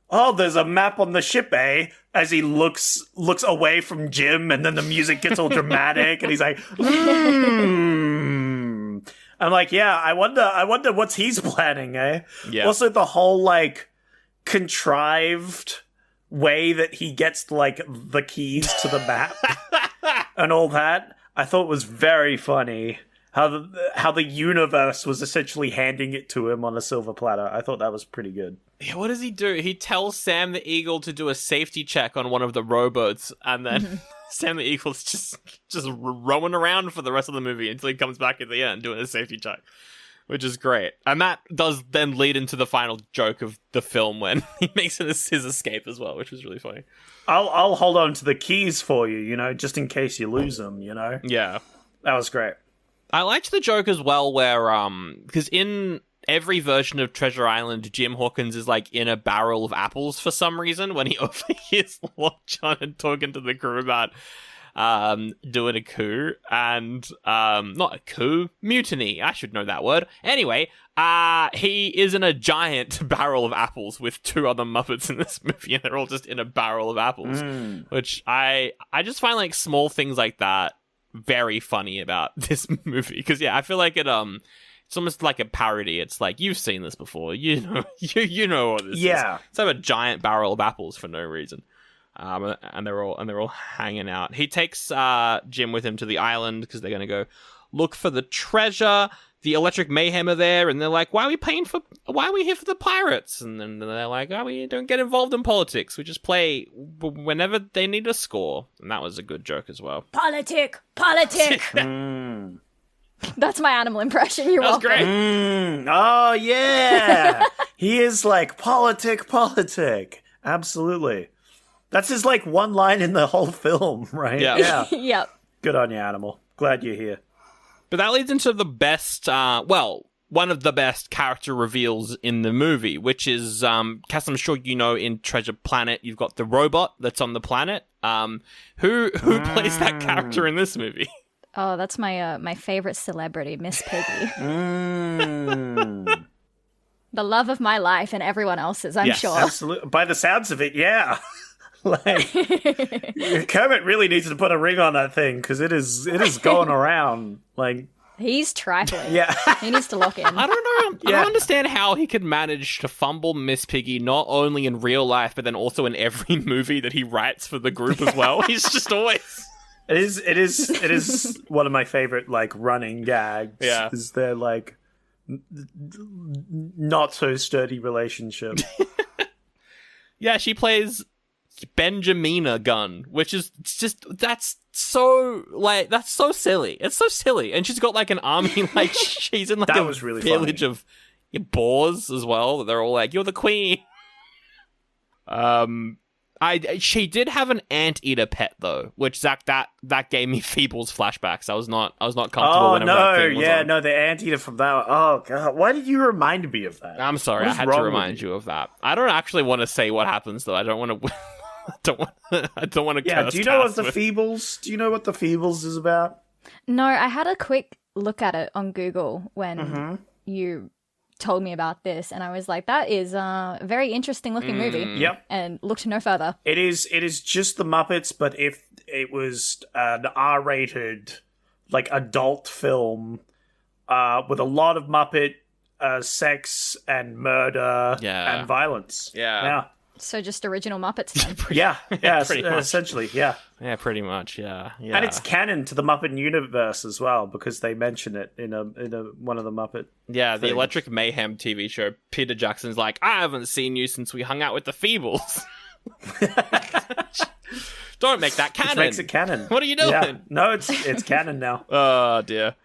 oh, there's a map on the ship, eh? As he looks away from Jim, and then the music gets all dramatic, and he's like, I'm like, yeah, I wonder what's he's planning, eh? Yeah. Also, the whole, contrived way that he gets, the keys to the map and all that, I thought was very funny. How the universe was essentially handing it to him on a silver platter. I thought that was pretty good. Yeah, what does he do? He tells Sam the Eagle to do a safety check on one of the rowboats, and then Sam the Eagle's just rowing around for the rest of the movie until he comes back at the end doing a safety check, which is great. And that does then lead into the final joke of the film when he makes his escape as well, which was really funny. I'll hold on to the keys for you, just in case you lose them, Yeah. That was great. I liked the joke as well where, because in every version of Treasure Island, Jim Hawkins is in a barrel of apples for some reason when he overhears Lord John talking to the crew about doing a coup and not a coup, mutiny. I should know that word. Anyway, he is in a giant barrel of apples with two other Muppets in this movie, and they're all just in a barrel of apples, which I just find small things like that very funny about this movie because I feel like it's almost like a parody. It's you've seen this before, you know what this is. It's a giant barrel of apples for no reason, and they're all hanging out. He takes Jim with him to the island because they're gonna go look for the treasure. The Electric Mayhem are there, and they're like, why are we here for the pirates? And then they're like, we don't get involved in politics. We just play whenever they need a score. And that was a good joke as well. Politic! That's my animal impression. You're welcome. Great. Oh, yeah. He is politic. Absolutely. That's his one line in the whole film, right? Yeah. Yep. Good on you, animal. Glad you're here. But that leads into the best, one of the best character reveals in the movie, which is, Cass, I'm sure you know, in Treasure Planet, you've got the robot that's on the planet. Who plays that character in this movie? Oh, that's my favorite celebrity, Miss Piggy. The love of my life and everyone else's, I'm sure. Absolutely. By the sounds of it, yeah. Kermit really needs to put a ring on that thing because it is going around. He's trifling. Yeah. He needs to lock in. I don't know. I don't understand how he could manage to fumble Miss Piggy not only in real life, but then also in every movie that he writes for the group as well. He's just always... It is one of my favorite, like, running gags. Yeah. Is their, like, not so sturdy relationship. Yeah, she plays Benjamina Gunn, which is just, that's so silly. It's so silly. And she's got, like, an army, like, she's in, like, That a was really village funny. of boars as well. They're all like, you're the queen. She did have an anteater pet though, which Zach, that gave me Feebles flashbacks. I was not comfortable whenever that thing was on. No, the anteater from that one. Oh god, why did you remind me of that? I'm sorry, I had to remind you of that. I don't actually want to say what happens though. I don't want to. I don't want to. Yeah, do you know what the Feebles? Do you know what the Feebles is about? No, I had a quick look at it on Google when you told me about this, and I was like, that is a very interesting looking movie. Yep. And looked no further. It is just the Muppets, but if it was an R-rated, like, adult film with a lot of Muppet sex and murder and violence. Yeah. So just original Muppets then. Yeah, pretty much. essentially, yeah. Yeah, pretty much, yeah. And it's canon to the Muppet universe as well, because they mention it in a one of the Muppet the things. Electric Mayhem TV show. Peter Jackson's like, I haven't seen you since we hung out with the Feebles. Don't make that canon. Which makes it canon. What are you doing? Yeah. No, it's canon now. Oh dear.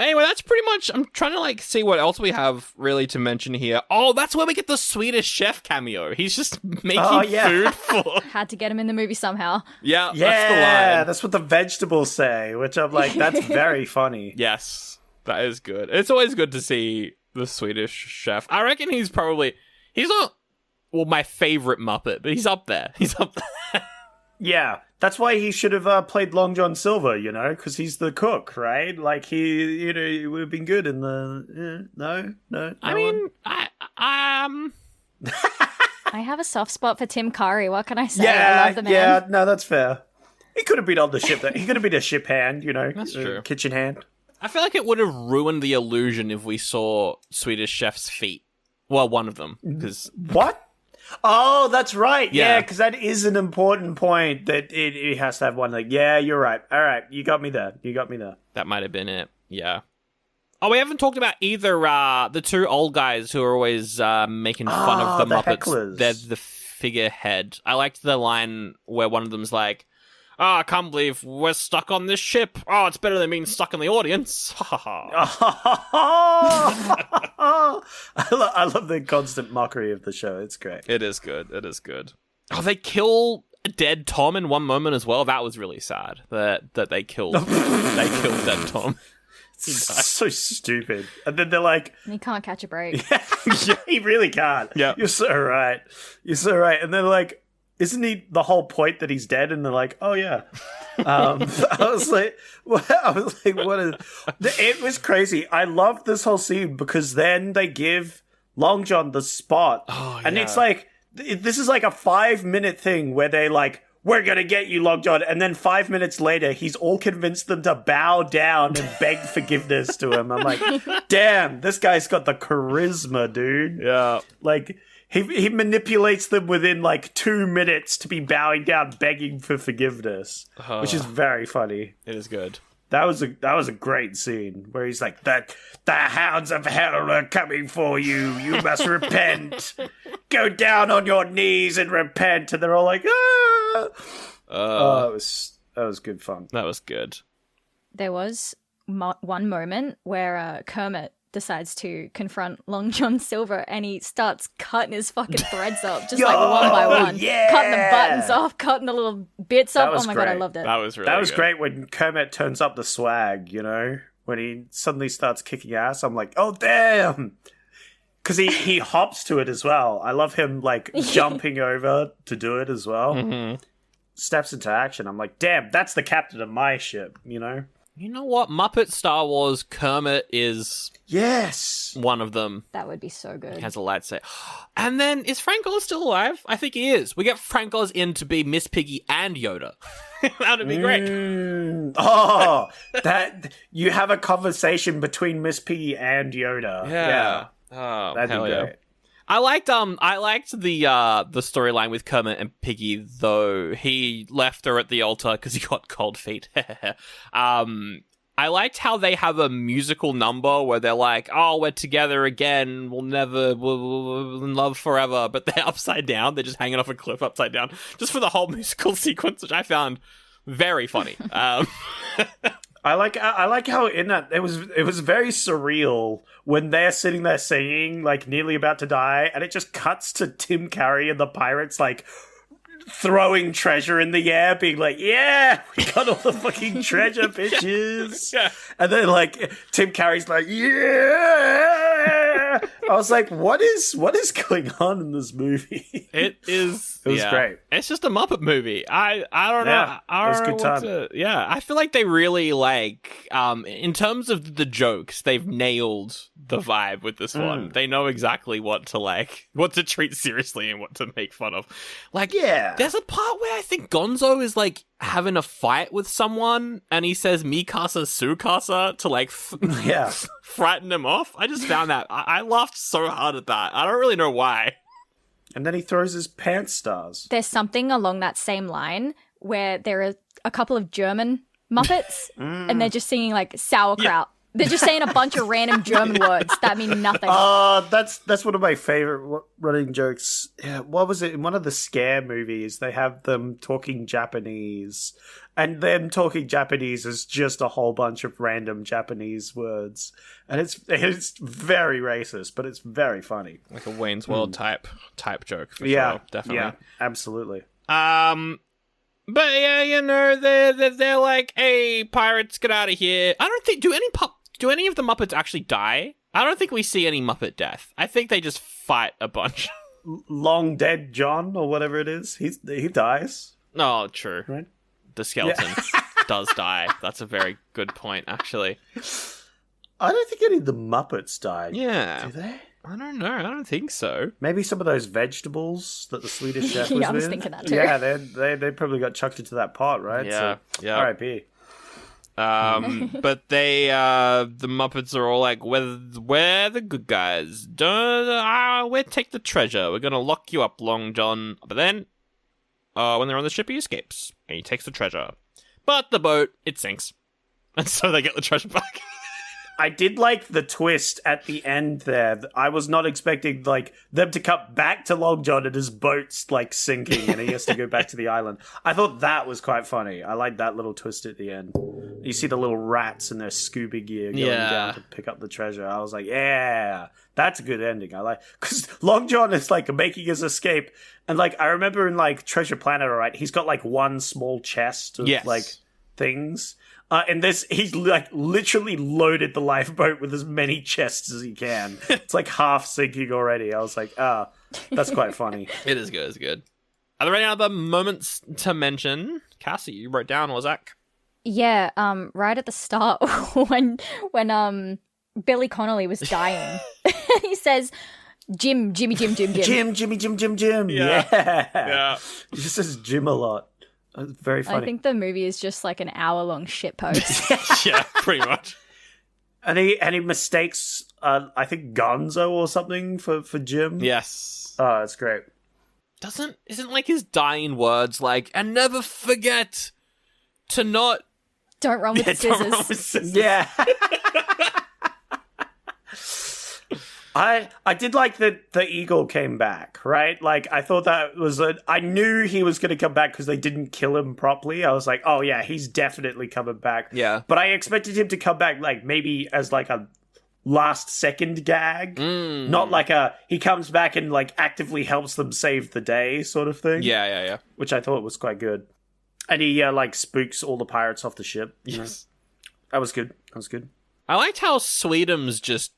Anyway, that's pretty much... I'm trying to, like, see what else we have really to mention here. Oh, that's where we get the Swedish chef cameo. He's just making food for... Had to get him in the movie somehow. Yeah, that's the line. That's what the vegetables say, which I'm like, that's very funny. Yes, that is good. It's always good to see the Swedish chef. I reckon he's probably... He's not, well, my favorite Muppet, but he's up there. He's up there. Yeah, that's why he should have played Long John Silver, you know, because he's the cook, right? Like, he would have been good in the... No. I mean, I have a soft spot for Tim Curry. What can I say? I love the man. Yeah, no, that's fair. He could have been on the ship. He could have been a ship hand, you know. That's true. Kitchen hand. I feel like it would have ruined the illusion if we saw Swedish chef's feet. Well, one of them, because... What? Oh, that's right. Yeah. Yeah, because that is an important point that it has to have one. Like, yeah, you're right. All right, you got me there. That might have been it. Yeah. Oh, we haven't talked about either the two old guys who are always making fun of the Muppets. Hecklers. They're the figurehead. I liked the line where one of them's like, "Oh, I can't believe we're stuck on this ship. Oh, it's better than being stuck in the audience." Ha ha ha. I love the constant mockery of the show. It's great. It is good. Oh, they kill dead Tom in one moment as well. That was really sad that they killed dead Tom. So stupid. And then they're like... He can't catch a break. Yeah, he really can't. Yeah. You're so right. And they're like, isn't he the whole point that he's dead? And they're like, oh, yeah. I was like, what is... It was crazy. I loved this whole scene because then they give Long John the spot. Oh, and yeah. it's like, this is like a 5-minute thing where they like, we're going to get you, Long John. And then 5 minutes later, he's all convinced them to bow down and beg forgiveness to him. I'm like, damn, this guy's got the charisma, dude. Yeah. Like, he manipulates them within like 2 minutes to be bowing down, begging for forgiveness, which is very funny. It is good. That was a great scene where he's like, the hounds of hell are coming for you. You must repent. Go down on your knees and repent. And they're all like, ah. That was good fun. That was good. There was one moment where Kermit decides to confront Long John Silver and he starts cutting his fucking threads up, just like one by one. Yeah! Cutting the buttons off, cutting the little bits That off. was Oh my god, I great. loved it. That was really That was good. great when Kermit turns up the swag, you know? When he suddenly starts kicking ass, I'm like, oh, damn! Because he hops to it as well. I love him, like, jumping over to do it as well. Mm-hmm. Steps into action. I'm like, damn, that's the captain of my ship, you know? You know what? Muppet Star Wars Kermit is one of them. That would be so good. He has a lightsaber. And then, is Frank Oz still alive? I think he is. We get Frank Oz in to be Miss Piggy and Yoda. That would be great. Oh, that you have a conversation between Miss Piggy and Yoda. Yeah. Oh, that'd be great. Yeah. I liked the storyline with Kermit and Piggy, though. He left her at the altar because he got cold feet. I liked how they have a musical number where they're like, "Oh, we're together again. We'll in love forever." But they're upside down. They're just hanging off a cliff upside down, just for the whole musical sequence, which I found very funny. I like how in that it was very surreal when they're sitting there singing, like nearly about to die, and it just cuts to Tim Curry and the pirates like throwing treasure in the air, being like, "Yeah, we got all the fucking treasure, bitches." Yeah. And then like Tim Curry's like, "Yeah." I was like, what is going on in this movie? It was great. It's just a Muppet movie. I don't know. I don't know what to, I feel like they really in terms of the jokes, they've nailed the vibe with this one. They know exactly what to treat seriously and what to make fun of. There's a part where I think Gonzo is like having a fight with someone and he says "mi casa su casa" to frighten him off. I just found that I laughed so hard at that. I don't really know why. And then he throws his pants stars. There's something along that same line where there are a couple of German Muppets and they're just singing like sauerkraut. They're just saying a bunch of random German words that mean nothing. That's one of my favorite running jokes. Yeah, what was it? In one of the Scare movies, they have them talking Japanese. And them talking Japanese is just a whole bunch of random Japanese words. And it's very racist, but it's very funny. Like a Wayne's World type joke, for sure. Definitely. Yeah, absolutely. But yeah, they're like, "Hey, pirates, get out of here." I don't think do any of the Muppets actually die? I don't think we see any Muppet death. I think they just fight a bunch. Long dead John or whatever it is, he dies. Oh, true. Right? The skeleton does die. That's a very good point, actually. I don't think any of the Muppets died. Yeah. Do they? I don't know. I don't think so. Maybe some of those vegetables that the Swedish chef was I was with. thinking that too. Yeah, they probably got chucked into that pot, right? Yeah. So, R.I.P. But the Muppets are all like, we're the good guys. We'll take the treasure. We're gonna lock you up, Long John. But then, when they're on the ship, he escapes and he takes the treasure. But the boat, it sinks, and so they get the treasure back. I did like the twist at the end there. I was not expecting them to cut back to Long John and his boat's sinking and he has to go back to the island. I thought that was quite funny. I like that little twist at the end. You see the little rats in their scuba gear going down to pick up the treasure. I was like, yeah, that's a good ending. I like, because Long John is making his escape. And I remember in Treasure Planet, all right, he's got one small chest of things. And this, he's literally loaded the lifeboat with as many chests as he can. It's half sinking already. I was like, that's quite funny. It is good. It's good. Are there any other moments to mention? Cassie, you wrote down, or Zach? Yeah, right at the start when Billy Connolly was dying, he says, Jimmy. Jim. Yeah. He just says Jim a lot. Very funny. I think the movie is just an hour-long shitpost. Yeah, pretty much. And he mistakes, I think Gonzo or something for Jim. Yes. Oh, that's great. Isn't his dying words and never forget to not... Don't run with the scissors. Don't run with scissors. Yeah. I did like that the eagle came back, right? I thought that was I knew he was going to come back because they didn't kill him properly. I was like, oh yeah, he's definitely coming back. Yeah. But I expected him to come back maybe as a last second gag. Not he comes back and actively helps them save the day sort of thing. Yeah. Which I thought was quite good. And he spooks all the pirates off the ship. Yes. That was good. I liked how Sweetums just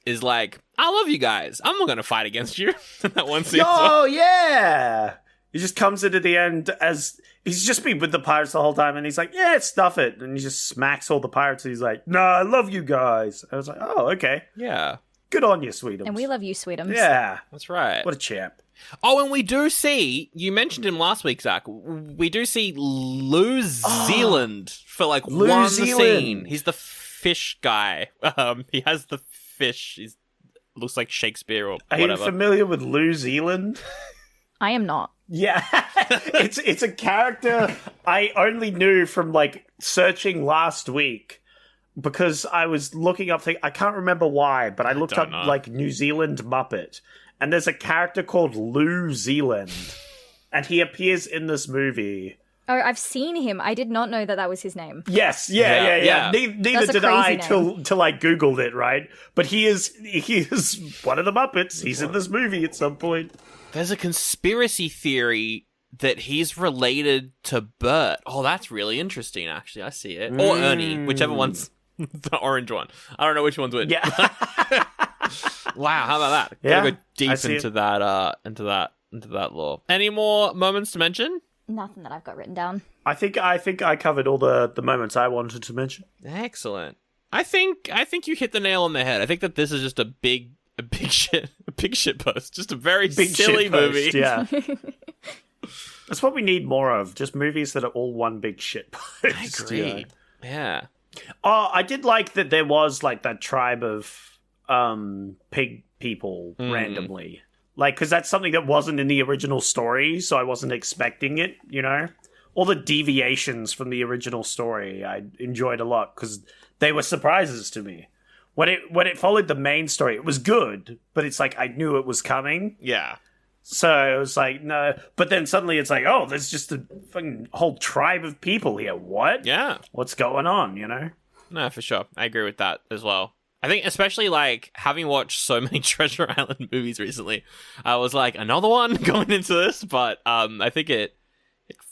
is I love you guys. I'm not going to fight against you. That one scene. Oh, yeah. He just comes in at the end as he's just been with the pirates the whole time, and he's like, "Yeah, stuff it," and he just smacks all the pirates. And he's like, "No, I love you guys." I was like, "Oh, okay, Yeah. good on you, Sweetums." And we love you, Sweetums. Yeah, That's right. what a champ. Oh, and we do see, you mentioned him last week, Zach, we do see New Zealand for like New one Zealand. scene. He's the fish guy. He has the fish. He looks like Shakespeare or Are whatever. you familiar with New Zealand? I am not. Yeah, it's a character I only knew from like searching last week because I was looking up things. I can't remember why, but I looked up like New Zealand Muppet, and there's a character called New Zealand, and he appears in this movie. Oh, I've seen him. I did not know that was his name. Yes, yeah. Neither That's a did I crazy till I googled it, right? But he is one of the Muppets. He's in this movie at some point. There's a conspiracy theory that he's related to Bert. Oh, that's really interesting, actually. I see it. Or Ernie, whichever one's the orange one. I don't know which one's which. Yeah. Wow, how about that? Yeah, Gotta go deep I see into that lore. Any more moments to mention? Nothing that I've got written down. I think I covered all the moments I wanted to mention. Excellent. I think you hit the nail on the head. I think that this is just a big shit post. Just a very Big silly shit movie. post, yeah. That's what we need more of. Just movies that are all one big shit post. I agree. Yeah. Oh, I did like that there was like that tribe of pig people randomly. Like, because that's something that wasn't in the original story, so I wasn't expecting it, you know? All the deviations from the original story I enjoyed a lot, because they were surprises to me. When it followed the main story, it was good, but it's like I knew it was coming. Yeah. So it was like, no. But then suddenly it's like, oh, there's just a fucking whole tribe of people here. What? Yeah. What's going on, you know? No, for sure. I agree with that as well. I think especially like having watched so many Treasure Island movies recently, I was like, another one going into this, but I think it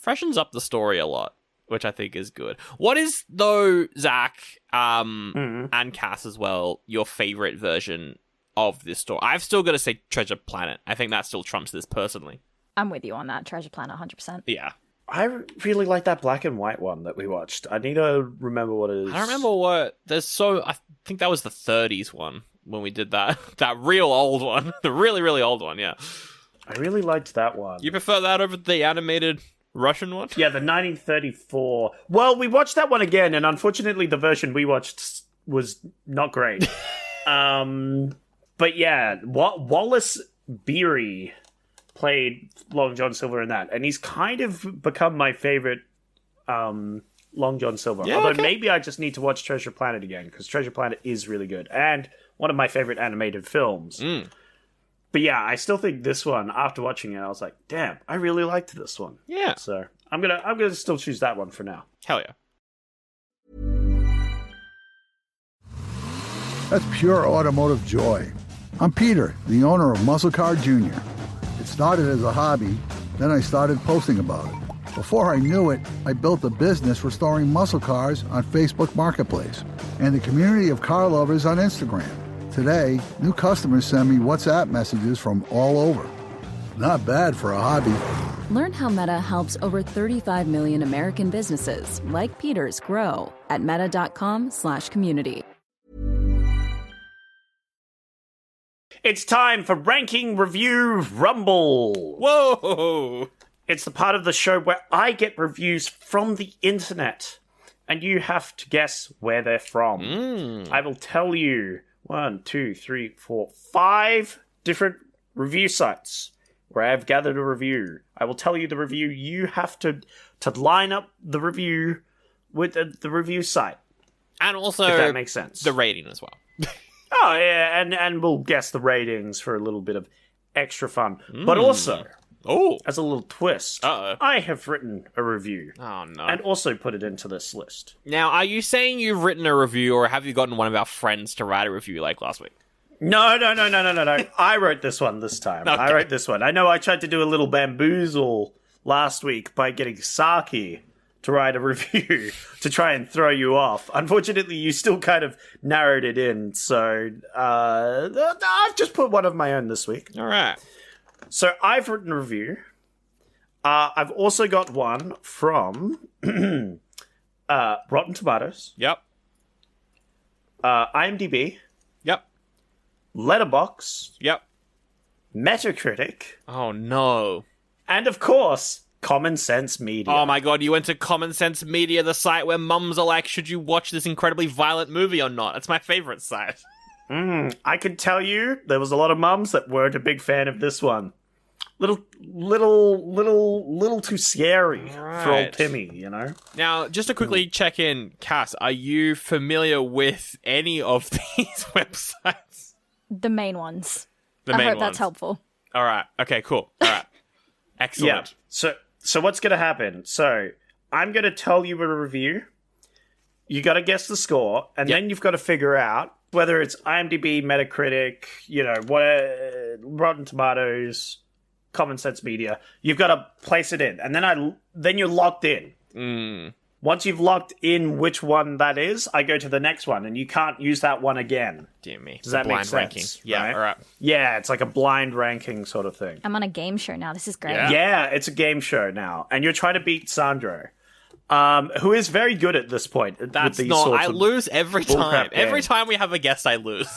freshens up the story a lot, which I think is good. What is, though, Zach, and Cass as well, your favorite version of this story? I've still got to say Treasure Planet. I think that still trumps this personally. I'm with you on that. Treasure Planet, 100%. Yeah. I really like that black and white one that we watched. I need to remember what it is. I don't remember what... I think that was the 30s one when we did that. That real old one. The really, really old one, yeah. I really liked that one. You prefer that over the animated Russian one? Yeah, the 1934. Well, we watched that one again, and unfortunately the version we watched was not great. But yeah, Wallace Beery played Long John Silver in that, and he's kind of become my favorite Long John Silver. Yeah, although okay. maybe I just need to watch Treasure Planet again, because Treasure Planet is really good, and one of my favorite animated films. But yeah, I still think this one, after watching it, I was like, damn, I really liked this one. Yeah. So I'm gonna still choose that one for now. Hell yeah. That's pure automotive joy. I'm Peter, the owner of Muscle Car Jr. It started as a hobby, then I started posting about it. Before I knew it, I built a business restoring muscle cars on Facebook Marketplace and a community of car lovers on Instagram. Today, new customers send me WhatsApp messages from all over. Not bad for a hobby. Learn how Meta helps over 35 million American businesses, like Peter's, grow at meta.com/community. It's time for Ranking Review Rumble. Whoa! It's the part of the show where I get reviews from the internet, and you have to guess where they're from. I will tell you 1, 2, 3, 4, 5 different review sites where I've gathered a review. I will tell you the review. You have to line up the review with the review site. And also, if that makes sense. The rating as well. Oh, yeah, and we'll guess the ratings for a little bit of extra fun. But also, as a little twist, I have written a review. Oh, no. And also put it into this list. Now, are you saying you've written a review, or have you gotten one of our friends to write a review like last week? No. I wrote this one this time. Okay. I wrote this one. I know I tried to do a little bamboozle last week by getting Saki to write a review to try and throw you off. Unfortunately, you still kind of narrowed it in, so I've just put one of my own this week. All right. So I've written a review I've also got one from Rotten Tomatoes. Yep. IMDb. Yep. Letterboxd. Yep. Metacritic. Oh, no. And, of course, Common Sense Media. Oh, my God. You went to Common Sense Media, the site where mums are like, should you watch this incredibly violent movie or not? It's my favorite site. I can tell you there was a lot of mums that weren't a big fan of this one. Little too scary for old Timmy, you know? Now, just to quickly check in, Cass, are you familiar with any of these websites? The main ones. The main I hope ones. that's helpful. All right. Okay, cool. All right. Excellent. Yeah. So what's going to happen? So I'm going to tell you a review. You got to guess the score, and then you've got to figure out whether it's IMDb, Metacritic, you know, Rotten Tomatoes, Common Sense Media. You've got to place it in, and then you're locked in. Once you've locked in which one that is, I go to the next one, and you can't use that one again. Dear me. Does that make sense? Ranking. Yeah, right? all right. Yeah, it's like a blind ranking sort of thing. I'm on a game show now. This is great. Yeah, it's a game show now, and you're trying to beat Sandro, who is very good at this point. That's with these not. sorts I of lose every time. games. Every time we have a guest, I lose.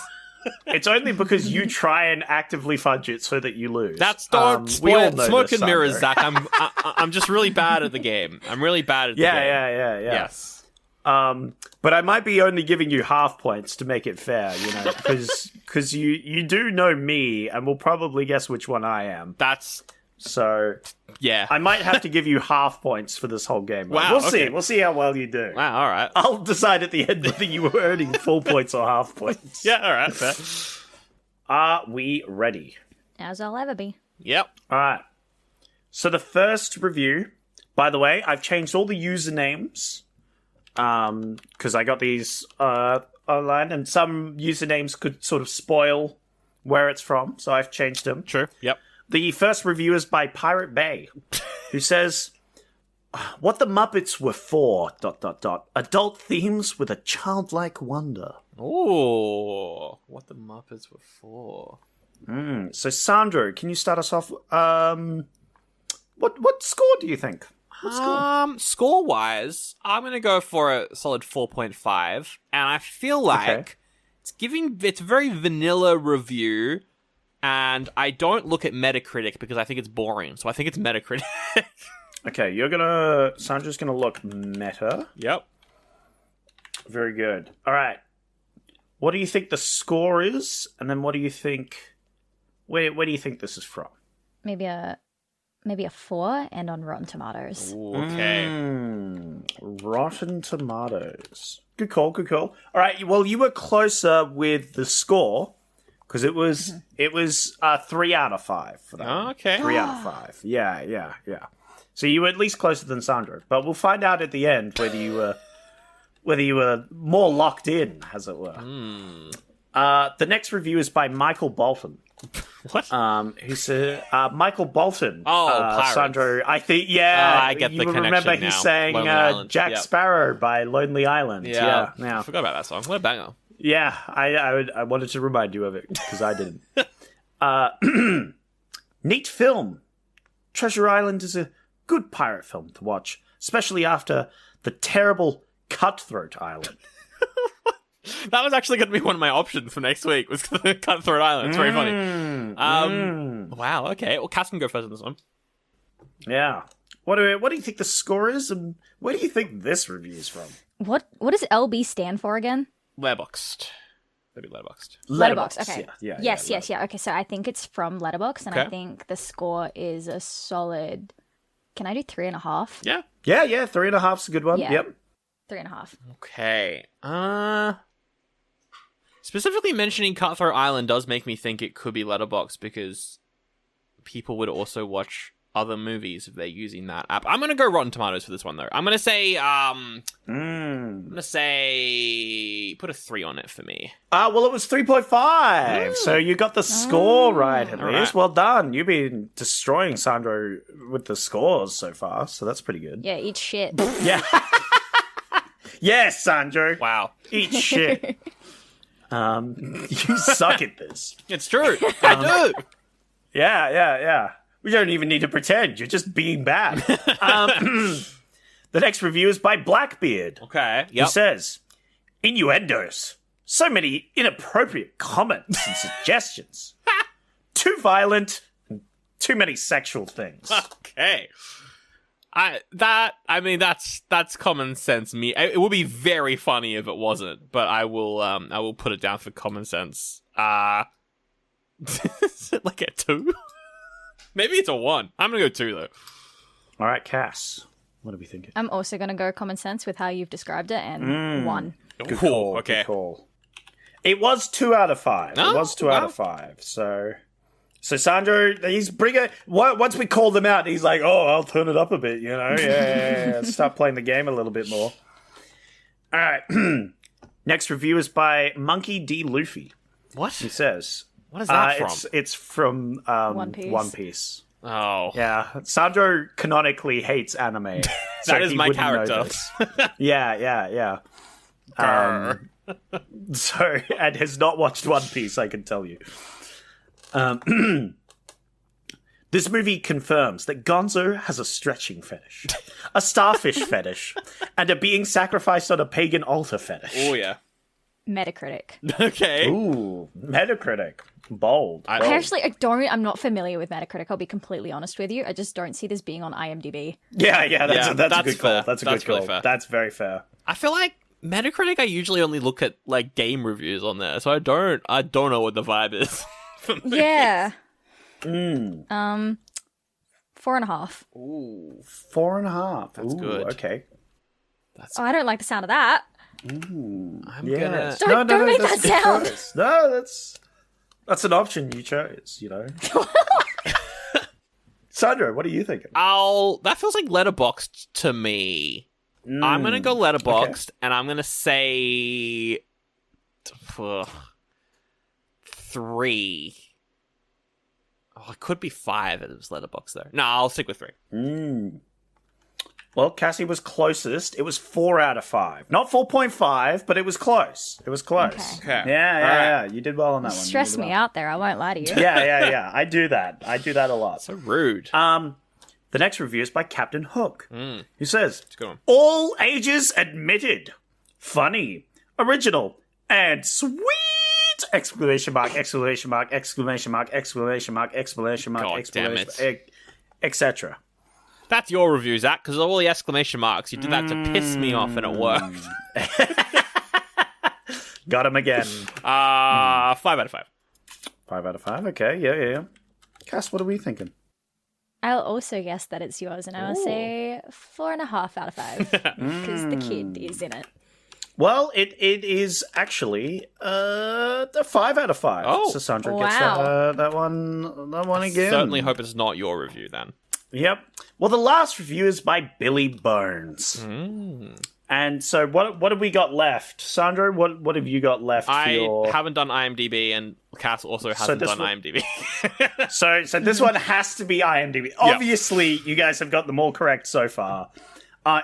It's only because you try and actively fudge it so that you lose. That's don't we all spoil know smoke this, and mirrors, Sandro. Zach. I'm just really bad at the game. I'm really bad at the game. Yeah. Yes. But I might be only giving you half points to make it fair, you know, because you do know me and will probably guess which one I am. That's So yeah. I might have to give you half points for this whole game. Wow, We'll see. okay. We'll see how well you do. Wow. All right. I'll decide at the end whether you were earning full points or half points. Yeah. All right. Fair. Are we ready? As I'll ever be. Yep. All right. So the first review, by the way, I've changed all the usernames because I got these online, and some usernames could sort of spoil where it's from, so I've changed them. True. Yep. The first review is by Pirate Bay, who says, "What the Muppets were for, ... Adult themes with a childlike wonder." Oh, what the Muppets were for. So, Sandro, can you start us off? What score do you think? Score-wise, I'm going to go for a solid 4.5, and I feel like it's a very vanilla review, and I don't look at Metacritic because I think it's boring, so I think it's Metacritic. Okay, Sandro's gonna look meta. Yep. Very good. All right. What do you think the score is? And then what do you think... Where do you think this is from? Maybe a 4 and on Rotten Tomatoes. Ooh, okay. Rotten Tomatoes. Good call. All right, well, you were closer with the score, because it was 3 out of 5 for that. Oh, okay. 3 out of 5. Yeah. So you were at least closer than Sandro. But we'll find out at the end whether you were more locked in, as it were. The next review is by Michael Bolton. What? Who said Michael Bolton? Pirates. Sandro. I think. Yeah, I get the connection remember now. he sang Lonely Island. Jack Yep. Sparrow by Lonely Island. Yeah. I forgot about that song. What a banger. Yeah, I wanted to remind you of it because I didn't. Neat film. Treasure Island is a good pirate film to watch, especially after the terrible Cutthroat Island. That was actually going to be one of my options for next week, was Cutthroat Island. It's very funny. Wow, okay. Well, Cass can go first on this one. Yeah. What do you think the score is, and where do you think this review is from? What does LB stand for again? Letterboxd. Maybe Letterboxd. Letterboxd. Okay. Yeah. Yes. Okay, so I think it's from Letterboxd, and I Okay. think the score is a solid. Can I do 3.5? Yeah. Yeah. 3.5's a good one. Yeah. Yep. 3.5. Okay. Specifically mentioning Cutthroat Island does make me think it could be Letterboxd, because people would also watch other movies if they're using that app. I'm gonna go Rotten Tomatoes for this one though. I'm gonna say put a 3 on it for me. Well, it was 3.5, so you got the score right at All least. right. Well done. You've been destroying Sandro with the scores so far, so that's pretty good. Yeah, eat shit. Yeah. Yes, Sandro. Wow. Eat shit. You suck at this. It's true. I do. Yeah. We don't even need to pretend. You're just being bad. The next review is by Blackbeard. Okay. Yep. Who says, innuendos. So many inappropriate comments and suggestions. Too violent and too many sexual things. Okay. That's common sense. It would be very funny if it wasn't, but I will put it down for common sense. Is it like a 2? Maybe it's a 1. I'm gonna go 2 though. All right, Cass. What are we thinking? I'm also gonna go common sense with how you've described it, and 1. Good call. Okay. Good call. It was 2 out of 5. Oh, it was 2 out of 5. So Sandro, he's bringing. Once we called him out, he's like, "Oh, I'll turn it up a bit." Yeah. Start playing the game a little bit more. All right. Next review is by Monkey D. Luffy. What? He says, "What is that from?" It's from One Piece. Oh. Yeah. Sandro canonically hates anime. That is my character. Yeah. So, and has not watched One Piece, I can tell you. This movie confirms that Gonzo has a stretching fetish, a starfish fetish, and a being sacrificed on a pagan altar fetish. Oh, yeah. Metacritic. Okay. Ooh, Metacritic. Bold. I'm not familiar with Metacritic, I'll be completely honest with you. I just don't see this being on IMDb. Yeah, that's a good fair. call. That's a good call. Fair. That's very fair. I feel like Metacritic, I usually only look at like game reviews on there, so I don't know what the vibe is. Yeah. 4.5. Ooh, 4.5. That's good. Okay. I don't like the sound of that. I'm Yeah. gonna. Don't make that sound. No, that's an option you chose. Sandro, what are you thinking? That feels like Letterboxd to me. I'm gonna go Letterboxd, and I'm gonna say 3. Oh, it could be 5 if it was Letterboxd though. No, I'll stick with 3. Well, Cassie was closest. It was 4 out of 5. Not 4.5, but it was close. It was close. Okay. Yeah. You did well on that one. Stress me out there, I won't lie to you. Yeah. I do that a lot. So rude. The next review is by Captain Hook, who says, Go on. all ages admitted, funny, original, and sweet! Exclamation mark, exclamation mark, exclamation mark, exclamation mark, exclamation mark, exclamation mark, etc. That's your review, Zach, because of all the exclamation marks, you did that to piss me off, and it worked. Got him again. 5 out of 5. 5 out of 5, okay, yeah. Cass, what are we thinking? I'll also guess that it's yours, and I'll say 4.5 out of 5, because the kid is in it. Well, it is actually a 5 out of 5. Oh. So Sandra gets that one again. Certainly hope it's not your review then. Yep. Well, the last review is by Billy Bones. And so what have we got left? Sandro, what have you got left for your... haven't done IMDb, and Cass also hasn't done IMDb. So this one has to be IMDb. Obviously, you guys have got them all correct so far,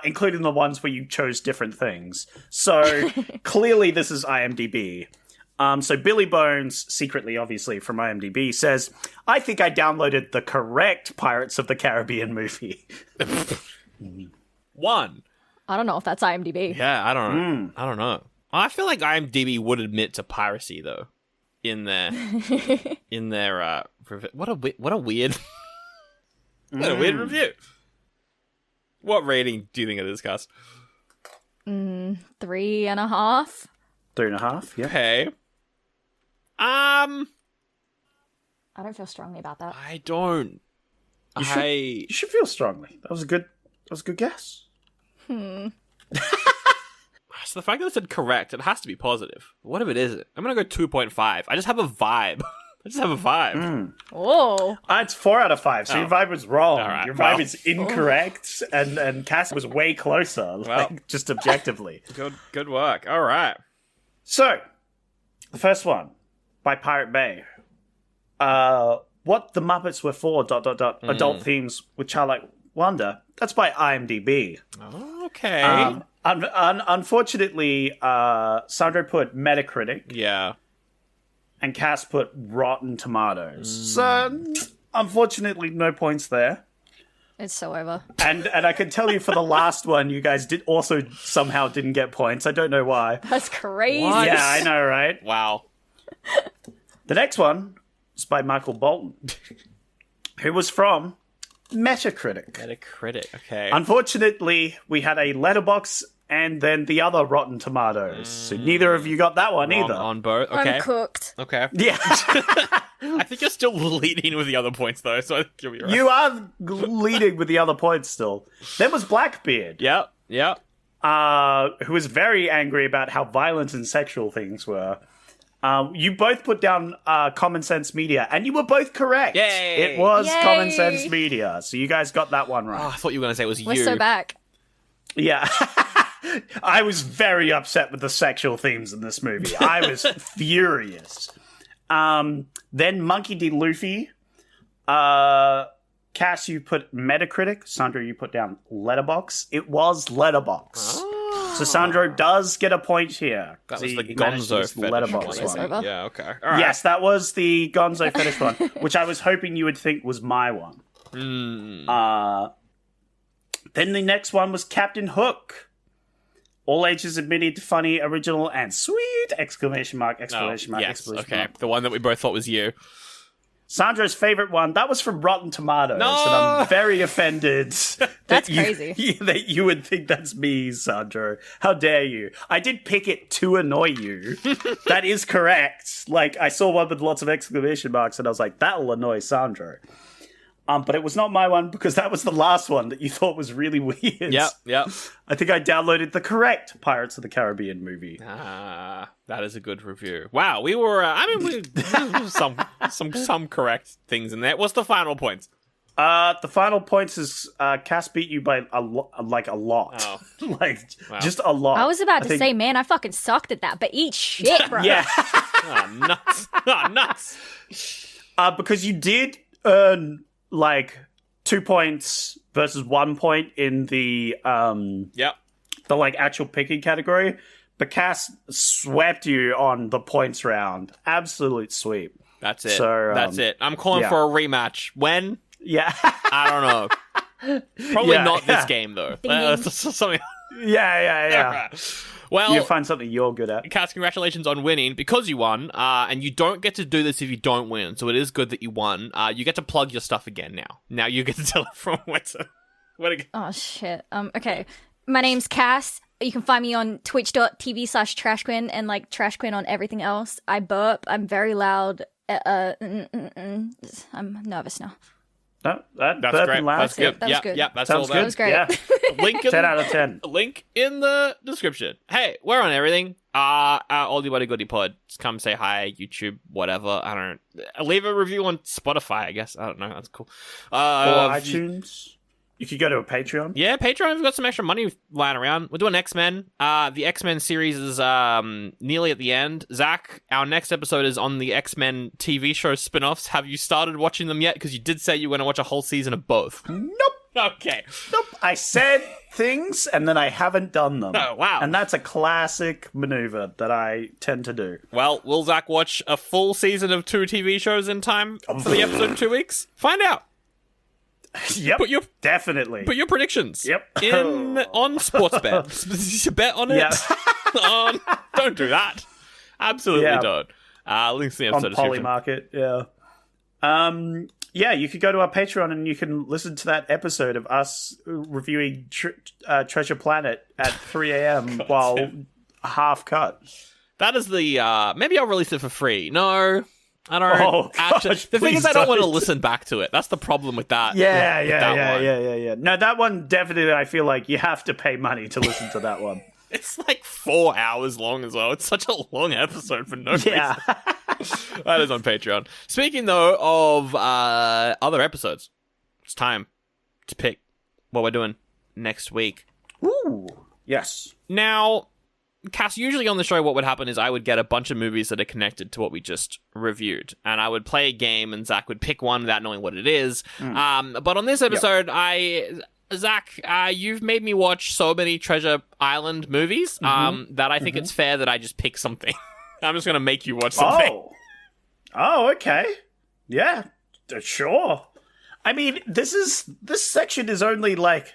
including the ones where you chose different things. So clearly this is IMDb. So Billy Bones, secretly, obviously, from IMDb, says, I think I downloaded the correct Pirates of the Caribbean movie. 1. I don't know if that's IMDb. Yeah, I don't know. I don't know. I feel like IMDb would admit to piracy, though, in their what a weird what a weird review. What rating do you think it is, Cass? 3.5. 3.5, yeah. Okay. I don't feel strongly about that. I don't. You should feel strongly. That was a good guess. So the fact that it said correct, it has to be positive. What if it isn't? I'm gonna go 2.5. I just have a vibe. Oh. It's 4 out of 5, so your vibe was wrong. All right, your vibe is incorrect, and Cass was way closer, just objectively. Good work. All right. So, the first one, by Pirate Bay. What the Muppets were for, ... adult themes with childlike wonder. That's by IMDb. Okay. Unfortunately, Sandro put Metacritic. Yeah. And Cass put Rotten Tomatoes. So, unfortunately, no points there. It's so over. And I can tell you for the last one, you guys somehow didn't get points. I don't know why. That's crazy. What? Yeah, I know, right? Wow. The next one is by Michael Bolton, who was from Metacritic. Metacritic, okay. Unfortunately, we had a Letterboxd and then the other Rotten Tomatoes. So neither of you got that one either. On both, okay. I'm cooked. Okay. Yeah. I think you're still leading with the other points, though, so I think you'll be right. You are leading with the other points still. Then was Blackbeard. Yep. Who was very angry about how violent and sexual things were. You both put down Common Sense Media, and you were both correct. Yay! It was Yay! Common Sense Media, so you guys got that one right. Oh, I thought you were going to say it was We're you. so back. Yeah. I was very upset with the sexual themes in this movie. I was furious. Then Monkey D. Luffy. Cass, you put Metacritic. Sandro, you put down Letterboxd. It was Letterboxd. Oh. So Sandro does get a point here. That was He the managed Gonzo this fetish Letterboxd one. one. Over. Yeah, okay. All right. Yes, that was the Gonzo fetish one, which I was hoping you would think was my one. Then the next one was Captain Hook. All ages admitted, funny, original, and sweet! Exclamation mark, exclamation mark, Yes, exclamation okay. mark. The one that we both thought was you. Sandro's favorite one, that was from Rotten Tomatoes, No! and I'm very offended That's crazy. that you would think that's me, Sandro. How dare you? I did pick it to annoy you. That is correct. Like, I saw one with lots of exclamation marks, and I was like, that'll annoy Sandro. But it was not my one, because that was the last one that you thought was really weird. Yep. I think I downloaded the correct Pirates of the Caribbean movie. That is a good review. Wow, we were. Some correct things in there. What's the final points? The final points is Cass beat you by a lot. Oh. Just a lot. I was about to say, man, I fucking sucked at that, but eat shit, bro. Yeah. Oh, nuts! Oh, nuts! Because you did earn 2 points versus 1 point in the the actual picking category, but Cass swept you on the points round. Absolute sweep. That's it. So, that's it. I'm calling for a rematch. When? Yeah. I don't know. Probably not this yeah. game though. Ding. Something. Yeah. Well, You find something you're good at. Cass, congratulations on winning because you won. And you don't get to do this if you don't win, so it is good that you won. You get to plug your stuff again now. Now you get to tell everyone where to go. Oh, shit. Okay. My name's Cass. You can find me on twitch.tv/TrashQuinn and TrashQuinn on everything else. I burp. I'm very loud. I'm nervous now. No, That's great. Loud. That's good. That was good. That's Sounds all good. That was great. Yeah. Link in, 10 out of 10. Link in the description. Hey, we're on everything. Oldie Buddy Goodie Pod. Just come say hi, YouTube, whatever. I don't know. Leave a review on Spotify, I guess. I don't know. That's cool. Or iTunes. You could go to a Patreon. Yeah, Patreon. We've got some extra money lying around. We're doing X-Men. The X-Men series is nearly at the end. Zach, our next episode is on the X-Men TV show spin-offs. Have you started watching them yet? Because you did say you were going to watch a whole season of both. Nope. Okay. Nope. I said things and then I haven't done them. Oh, wow. And that's a classic maneuver that I tend to do. Well, will Zach watch a full season of 2 TV shows in time for the episode in 2 weeks? Find out. Yep. Definitely. Put your predictions. Yep. On Sportsbet. Bet on it. Yeah. Don't do that. Absolutely Yeah. don't. Links in the On episode description. Polymarket, yeah. Yeah, you could go to our Patreon and you can listen to that episode of us reviewing Treasure Planet at 3 a.m. while half cut. That is the... maybe I'll release it for free. No, I don't. Oh, Actually, gosh, the thing is, please I don't want to don't. listen back to it. That's the problem with that. Yeah. No, that one definitely, I feel like you have to pay money to listen to that one. It's 4 hours long as well. It's such a long episode for no reason. Yeah. That is on Patreon. Speaking, though, of other episodes, it's time to pick what we're doing next week. Ooh. Yes. Now, Cass, usually on the show, what would happen is I would get a bunch of movies that are connected to what we just reviewed, and I would play a game, and Zach would pick one without knowing what it is. But on this episode, Zach, you've made me watch so many Treasure Island movies that I think it's fair that I just pick something. I'm just going to make you watch something. Oh, okay. Yeah. Sure. I mean, this section is only like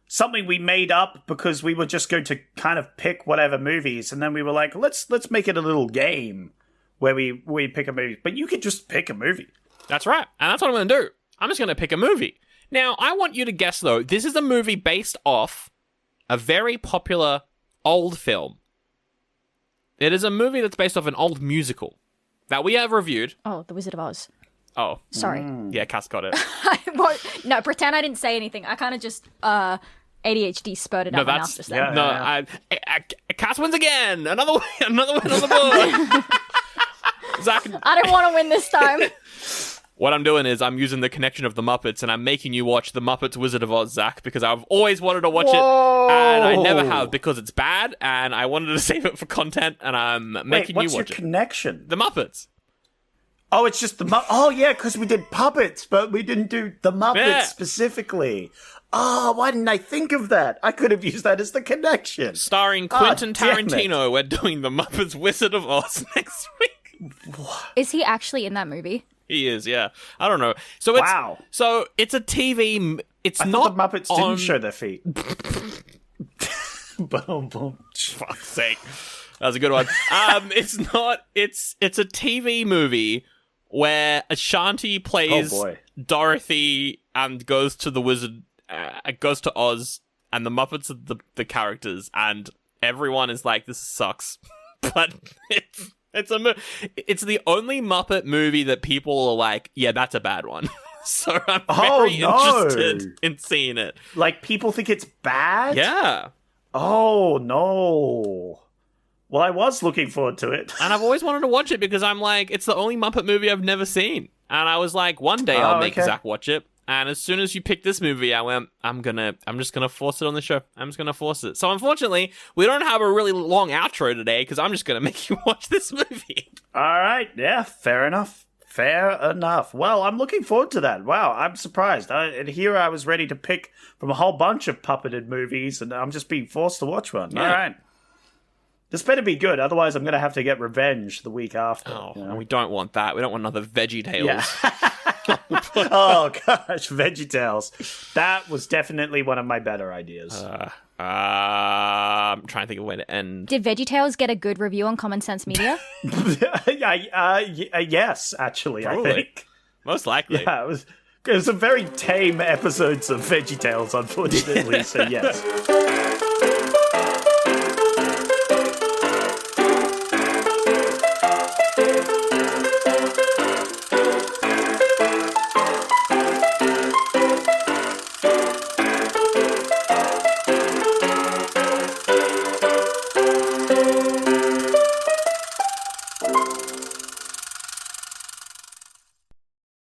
something we made up because we were just going to kind of pick whatever movies, and then we were like, let's make it a little game where we pick a movie. But you could just pick a movie. That's right, and that's what I'm going to do. I'm just going to pick a movie. Now, I want you to guess, though, this is a movie based off a very popular old film. It is a movie that's based off an old musical that we have reviewed. Oh, The Wizard of Oz. Oh. Sorry. Yeah, Cass got it. No, pretend I didn't say anything. I kind of just ADHD spurted out my mouth just then. Cass wins again. Another win on the board. Zach, I don't want to win this time. What I'm doing is I'm using the connection of the Muppets, and I'm making you watch The Muppets Wizard of Oz, Zach, because I've always wanted to watch it, and I never have because it's bad, and I wanted to save it for content, and I'm making you watch it. What's your connection? The Muppets. Oh, it's just the Muppets. Oh, yeah, because we did puppets, but we didn't do the Muppets specifically. Oh, why didn't I think of that? I could have used that as the connection. Starring Quentin Tarantino, we're doing The Muppets Wizard of Oz next week. Is he actually in that movie? He is, yeah. I don't know. So it's, wow. So it's a TV. It's I not thought the Muppets didn't show their feet. Boom, boom. Fuck's sake. That was a good one. It's not. It's a TV movie where Ashanti plays Dorothy and goes to the wizard. Goes to Oz, and the Muppets are the characters, and everyone is like, "This sucks," but it's the only Muppet movie that people are like, yeah, that's a bad one. So I'm very interested in seeing it. Like, people think it's bad? Yeah. Oh, no. Well, I was looking forward to it. And I've always wanted to watch it because I'm like, it's the only Muppet movie I've never seen. And I was like, one day I'll make Zach watch it. And as soon as you picked this movie, I went, I'm just gonna force it on the show. I'm just gonna force it. So unfortunately, we don't have a really long outro today because I'm just gonna make you watch this movie. All right, yeah, fair enough. Fair enough. Well, I'm looking forward to that. Wow, I'm surprised. Here I was ready to pick from a whole bunch of puppeted movies, and I'm just being forced to watch one. Yeah. All right. This better be good, otherwise I'm going to have to get revenge the week after. Oh, you know? We don't want that. We don't want another VeggieTales. Yeah. Oh, gosh, VeggieTales. That was definitely one of my better ideas. I'm trying to think of a way to end. Did VeggieTales get a good review on Common Sense Media? Yes, actually, probably. I think. Most likely. Yeah, it was some very tame episodes of VeggieTales, unfortunately, so yes.